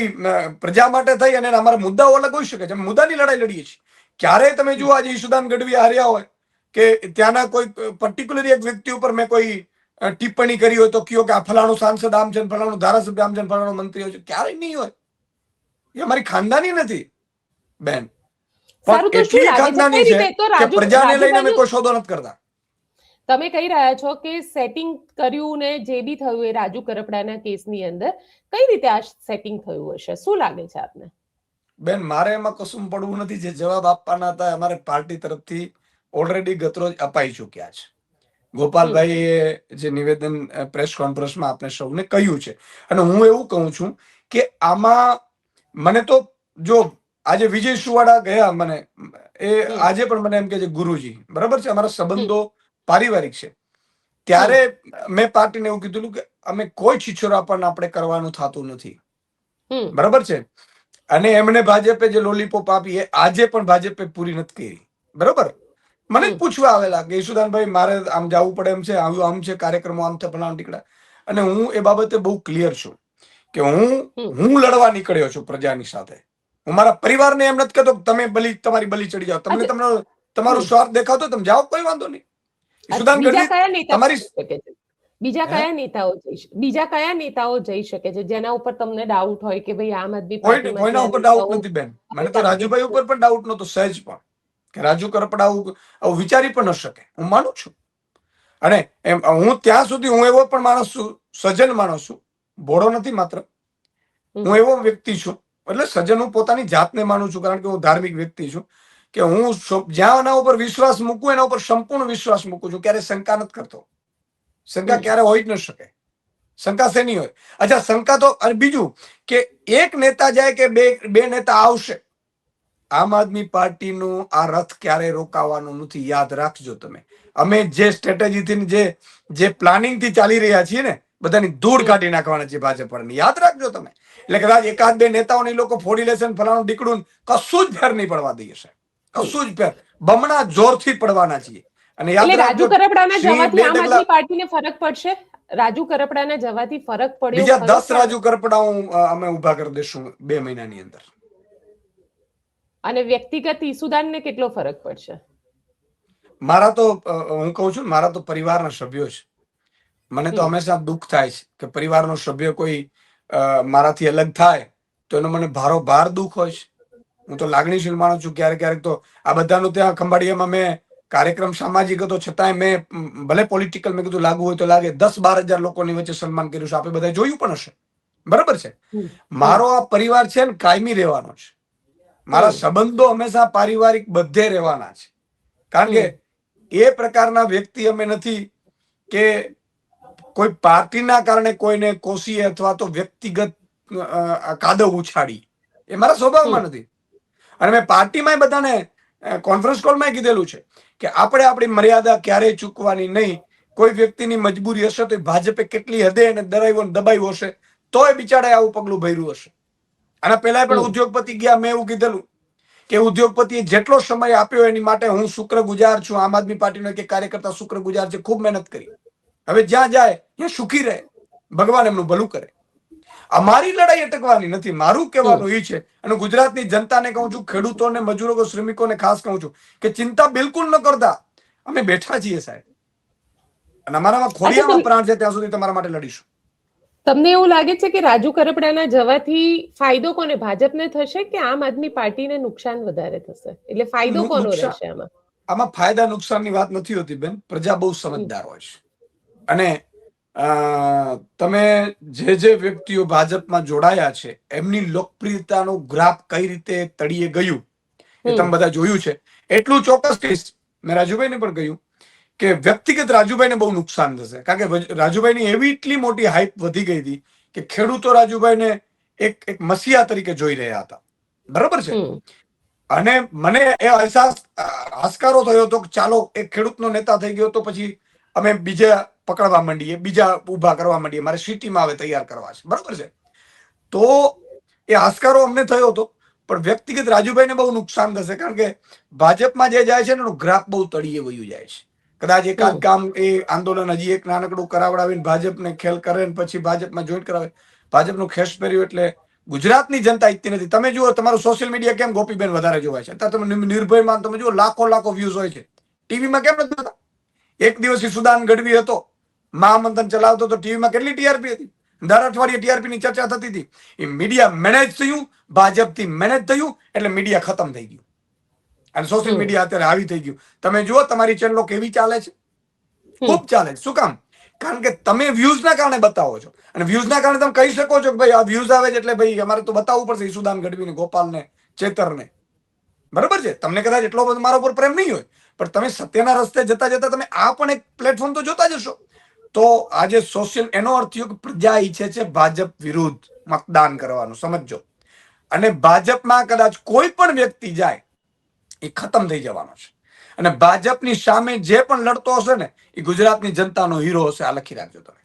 પ્રજા માટે થઈ અને અમારા મુદ્દાઓ અલગ હોઈ શકે છે. મુદ્દાની લડાઈ લડીએ છીએ. ક્યારેય તમે જુઓ આજે ઈશુદાન ગઢવી હાર્યા હોય કે ત્યાંના કોઈ પર્ટિક્યુલર એક વ્યક્તિ ઉપર મેં કોઈ ટિપ્પણી કરી હોય તો કયો કે આ ફલાણું સાંસદ આમ છે, ફલાણું ધારાસભ્ય આમ છે, ફલાણું મંત્રી છે, ક્યારેય નહીં હોય. એ અમારી ખાનદાની નથી બેન, પણ એટલી ખાનદાની છે કે પ્રજાને લઈને અમે કોઈ સોદો નથી કરતા. તમે કહી રહ્યા છો કે સેટિંગ કર્યું ને જે બી થયું એ રાજુ કરપડાના કેસની અંદર કઈ રીતે આ સેટિંગ થયું હશે? શું લાગે છે આપને? બેન મારે એમાં કશું પડવું નથી. જે જવાબ આપવાના હતા અમારે પાર્ટી તરફથી ઓલરેડી ગતરોજ અપાઈ ચુક્યા છે. ગોપાલભાઈએ જે નિવેદન પ્રેસ કોન્ફરન્સમાં આપણે સૌને કહ્યું છે, અને હું એવું કહું છું કે આમાં મને તો જો આજે વિજય સુવાડા ગયા, મને એ આજે પણ મને એમ કે છે ગુરુજી, બરાબર છે, અમારા સંબંધો પારિવારિક છે. ત્યારે મેં પાર્ટીને એવું કીધું કે અમે કોઈ છીછોરાપણ આપણે કરવાનું થતું નથી, બરાબર છે. અને એમને ભાજપે જે લોલીપોપ આપી એ આજે પણ ભાજપે પૂરી નથી કરી, બરાબર. મને જ પૂછવા આવેલા કે ઈશુદાનભાઈ મારે આમ જવું પડે એમ છે, આમ છે, કાર્યક્રમો આમ છે, ફલાણા ટીકડા. અને હું એ બાબતે બહુ ક્લિયર છું કે હું લડવા નીકળ્યો છું પ્રજાની સાથે. હું મારા પરિવારને એમ નથી કહેતો કે તમે તમારી બલી ચડી જાઓ, તમને તમારો સ્વાર્થ દેખાતો તમે જાઓ, કોઈ વાંધો નહીં. બીજા કયા નેતાઓ જઈ શકે છે જેના ઉપર તમને ડાઉટ હોય કે ભાઈ આમ આદમી પાર્ટી? કોઈના ઉપર ડાઉટ નથી બેન. મને તો રાજુભાઈ ઉપર પણ ડાઉટ નતો સહેજ પણ, કે રાજુ કરપડા આવું વિચારી પણ ન શકે, હું માનું છું. અને હું ત્યાં સુધી હું એવો પણ માણસ છું, સજ્જન માણસ છું, ભોળો નથી માત્ર. હું એવો વ્યક્તિ છું, એટલે સજ્જન હું પોતાની જાતને માનું છું, કારણ કે હું ધાર્મિક વ્યક્તિ છું, કે હું જ્યાં એના ઉપર વિશ્વાસ મૂકું એના ઉપર સંપૂર્ણ વિશ્વાસ મૂકું છું. ક્યારે શંકા નથી કરતો. શંકા ક્યારે હોય જ ન શકે. શંકા શેની હોય? અચ્છા શંકા તો, અને બીજું કે એક નેતા જાય કે બે નેતા આવશે, આમ આદમી પાર્ટીનું આ રથ ક્યારે રોકાવાનું નથી, યાદ રાખજો તમે. અમે જે સ્ટ્રેટેજીથી જે પ્લાનિંગ થી ચાલી રહ્યા છીએ ને, બધાની ધૂળ કાઢી નાખવાના છે ભાજપ પર, યાદ રાખજો તમે. એટલે કદાચ એકાદ બે નેતાઓને લોકો ફોડી લેશે, ફલાણું દીકડું, કશું જ ફેર નહીં પડવા દઈએ છે, કશું જ ફેર. બમણા જોરથી પડવાના છીએ. અને યાદ રાજુ કરપડાના જવાથી આમ આદમી પાર્ટીને ફરક પડશે? રાજુ કરપડાના જવાથી ફરક પડ્યો? બીજા 10 રાજુ કરપડા અમે ઉભા કરી દઈશું 2 મહિનાની અંદર. અને વ્યક્તિગત ઈસુદાનને કેટલો ફરક પડશે? મારા તો હું કહું છું, મારા તો પરિવારના સભ્યો છે. મને તો હંમેશા દુઃખ થાય છે કે પરિવારનો સભ્ય કોઈ મારાથી અલગ થાય તો એનો મને ભારોભાર દુઃખ હોય છે. હું તો લાગણીશીલ માણસ છું. ક્યારેક તો આ બધાનું ત્યાં ખંભાળિયામાં મેં કાર્યક્રમ સામાજિક હતો છતાંય મેં ભલે પોલિટિકલ મેં કીધું લાગુ હોય તો લાગે, 10-12 હજાર લોકોની વચ્ચે સન્માન કર્યું છે. આપણે બધા જોયું પણ હશે, બરાબર છે. મારો આ પરિવાર છે ને કાયમી રહેવાનો છે. મારા સંબંધો હંમેશા પારિવારિક બધે રહેવાના છે, કારણ કે એ પ્રકારના વ્યક્તિ અમે નથી કે કોઈ પાર્ટીના કારણે કોઈને કોસીએ અથવા તો વ્યક્તિગત કાદવ ઉછાડી. એ મારા સ્વભાવમાં નથી. અને મેં પાર્ટીમાં બધાને કોન્ફરન્સ કોલમાં કીધેલું છે કે આપણે આપણી મર્યાદા ક્યારેય ચૂકવાની નહીં. કોઈ વ્યક્તિની મજબૂરી હશે તો ભાજપે કેટલી હદે એને દબાવ્યો હશે તોય બિચારાએ આવું પગલું ભર્યું હશે. અને પહેલા પણ ઉદ્યોગપતિ ગયા, મેં એવું કીધેલું કે ઉદ્યોગપતિએ જેટલો સમય આપ્યો એની માટે હું શુક્રગુજાર છું. આમ આદમી પાર્ટીનો એક કાર્યકર્તા શુક્રગુજાર છે, ખૂબ મહેનત કરી. હવે જ્યાં જાય ત્યાં સુખી રહે, ભગવાન એમનું ભલું કરે. અમારી લડાઈ અટકવાની નથી, મારું કહેવાનું એ છે. અને ગુજરાતની જનતાને કહું છું, ખેડૂતોને, મજૂરો, શ્રમિકોને ખાસ કહું છું કે ચિંતા બિલકુલ ન કરતા, અમે બેઠા છીએ સાહેબ, અને અમારામાં ખોડિયામાં પ્રાણ છે ત્યાં સુધી તમારા માટે લડીશું. તમને એવું લાગે છે કે રાજુ કરપડાના જવાથી ફાયદો કોને, ભાજપને થશે કે આમ આદમી પાર્ટીને નુકસાન વધારે થશે? એટલે ફાયદો કોનો રહેશે આમાં? આમાં ફાયદા નુકસાનની વાત નથી હોતી બેન, પ્રજા બહુ સમજદાર હોય છે. અને તમે જે વ્યક્તિઓ ભાજપમાં જોડાયા છે એમની લોકપ્રિયતાનો ગ્રાફ કઈ રીતે તળિયે ગયું એ તમે બધા જોયું છે. એટલું ચોક્કસ કહીશ, મેં રાજુભાઈને પણ કહ્યું કે વ્યક્તિગત રાજુભાઈને બહુ નુકસાન થશે, કારણ કે રાજુભાઈની એવી એટલી મોટી હાઈપ વધી ગઈ હતી કે ખેડૂતો રાજુભાઈને એક મસીહા તરીકે જોઈ રહ્યા હતા. બરાબર છે. અને મને એ અહેસાસ હાશકારો થયો હતો કે ચાલો એક ખેડૂતનો નેતા થઈ ગયો તો પછી અમે બીજા પકડવા માંડીએ, બીજા ઉભા કરવા માંડીએ, મારે સિટીમાં હવે તૈયાર કરવા છે. બરાબર છે. તો એ હાશકારો અમને થયો હતો, પણ વ્યક્તિગત રાજુભાઈને બહુ નુકસાન થશે, કારણ કે ભાજપમાં જે જાય છે એનો ગ્રાફ બહુ તળિયે વયું જાય છે. કદાચ એકાદ કામ એ આંદોલન હજી એક નાનકડું કરાવડાવીને ભાજપને ખેલ કરે ને પછી ભાજપમાં જોઈન કરાવે, ભાજપનું ખેસ પહેર્યું એટલે ગુજરાતની જનતા ઈચ્છતી નથી. તમે જુઓ તમારું સોશિયલ મીડિયા કેમ ગોપીબેન વધારે જોવાય છે? અત્યારે તમે નિર્ભયમાં તમે જુઓ લાખો વ્યૂઝ હોય છે. ટીવીમાં કેમ નથી જોતા? એક દિવસ સુદાન ગઢવી હતો, મહામંથન ચલાવતો તો ટીવીમાં કેટલી ટીઆરપી હતી? દર અઠવાડિયે ટીઆરપી ની ચર્ચા થતી હતી. એ મીડિયા મેનેજ થયું, ભાજપથી મેનેજ થયું એટલે મીડિયા ખતમ થઈ ગયું. અને સોશિયલ મીડિયા અત્યારે આવી થઈ ગયું. તમે જુઓ તમારી ચેનલો કેવી ચાલે છે, ખૂબ ચાલે છે. શું કામ? કારણ કે તમે વ્યૂઝના કારણે બતાવો છો, અને વ્યૂઝના કારણે તમે કહી શકો છો કે ભાઈ આ વ્યૂઝ આવે છે એટલે ભાઈ અમારે તો બતાવવું પડશે ઈસુદાન ગઢવીને, ગોપાલને, ચેતરને. બરાબર છે. તમને કદાચ એટલો બધો મારા ઉપર પ્રેમ નહીં હોય, પણ તમે સત્યના રસ્તે જતા જતા તમે આ પણ એક પ્લેટફોર્મ તો જોતા જશો. તો આજે સોશિયલ, એનો અર્થ થયો કે પ્રજા ઈચ્છે છે ભાજપ વિરુદ્ધ મતદાન કરવાનું, સમજો. અને ભાજપમાં કદાચ કોઈ પણ વ્યક્તિ જાય એ ખતમ થઈ જવાનો છે. અને ભાજપની સામે જે પણ લડતો હશે ને એ ગુજરાતની જનતાનો હીરો હશે. આ લખી રાખજો તમે.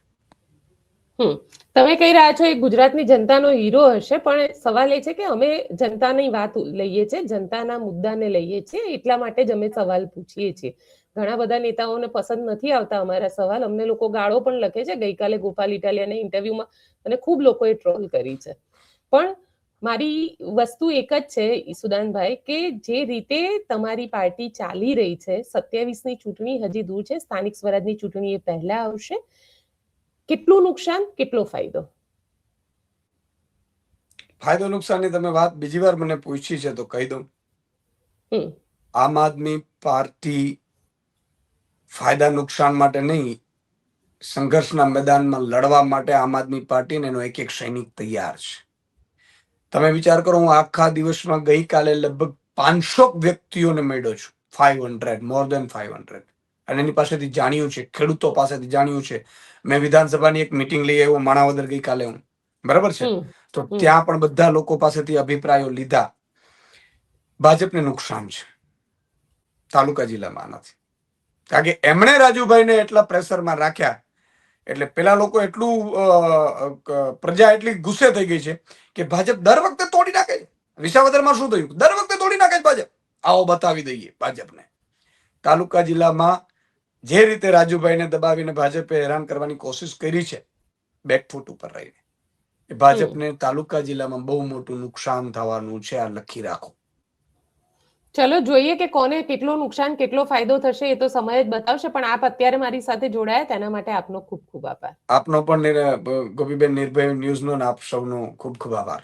તમે કહી રહ્યા છો એ ગુજરાતની જનતાનો હીરો હશે, પણ સવાલ એ છે કે અમે જનતાની વાત લઈએ છીએ, જનતાના મુદ્દાને લઈએ છીએ, એટલા માટે જ અમે સવાલ પૂછીએ છીએ. ઘણા બધા નેતાઓને પસંદ નથી આવતા અમારા સવાલ, અમને લોકો ગાળો પણ લખે છે. ગઈકાલે ગોપાલ ઇટાલિયાના ઇન્ટરવ્યુમાં અને ખૂબ લોકોએ ટ્રોલ કરી છે. પણ મારી વસ્તુ એક જ છે ઈસુદાનભાઈ, કે જે રીતે તમારી પાર્ટી ચાલી રહી છે, 27ની ચૂંટણી હજી દૂર છે, સ્થાનિક સ્વરાજની ચૂંટણી એ પહેલા આવશે. કેટલું નુકસાન, કેટલો ફાયદો? ફાયદો નુકસાનની તમે વાત બીજી વાર મને પૂછી છે તો કહી દઉં. આમ આદમી પાર્ટી ફાયદા નુકસાન માટે નહીં, સંઘર્ષના મેદાનમાં લડવા માટે આમ આદમી પાર્ટી એનો એક એક સૈનિક તૈયાર છે. તમે વિચાર કરો, હું આખા દિવસમાં ગઈકાલે લગભગ 500 વ્યક્તિઓને મળ્યો છું. 500, મોર દેન 500. અને એની પાસેથી જાણ્યું છે, ખેડૂતો પાસેથી જાણ્યું છે. મેં વિધાનસભાની એક મીટિંગ લઈ આવ્યો માણાવદર ગઈકાલે હું. બરાબર છે. તો ત્યાં પણ બધા લોકો પાસેથી અભિપ્રાયો લીધા. ભાજપને નુકસાન છે તાલુકા જિલ્લામાં નથી, કારણ કે એમણે રાજુભાઈને એટલા પ્રેશરમાં રાખ્યા એટલે પેલા લોકો એટલું પ્રજા એટલી ગુસ્સે થઈ ગઈ છે કે ભાજપ દર વખતે તોડી નાખે છે. વિસાવદરમાં શું થયું? દર વખતે તોડી નાખે છે ભાજપ. આવો બતાવી દઈએ ભાજપને. તાલુકા જિલ્લામાં જે રીતે રાજુભાઈને દબાવીને ભાજપે હેરાન કરવાની કોશિશ કરી છે બેકફૂટ ઉપર રહીને, એ ભાજપને તાલુકા જિલ્લામાં બહુ મોટું નુકસાન થવાનું છે. આ લખી રાખો. ચલો જોઈએ કે કોને કેટલું નુકસાન, કેટલો ફાયદો થશે, એ તો સમય જ બતાવશે. પણ આપ અત્યારે મારી સાથે જોડાયા તેના માટે આપનો ખૂબ ખૂબ આભાર. આપનો પણ ગોપીબેન નિર્ભય ન્યૂઝનો ને આપ સૌનો ખૂબ ખૂબ આભાર.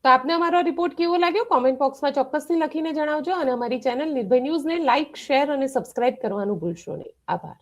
તો આપને અમારો રિપોર્ટ કેવો લાગ્યો કોમેન્ટ બોક્સમાં ચોક્કસથી લખીને જણાવજો, અને અમારી ચેનલ નિર્ભય ન્યૂઝને લાઇક, શેર અને સબસ્ક્રાઇબ કરવાનું ભૂલશો નહીં. આભાર.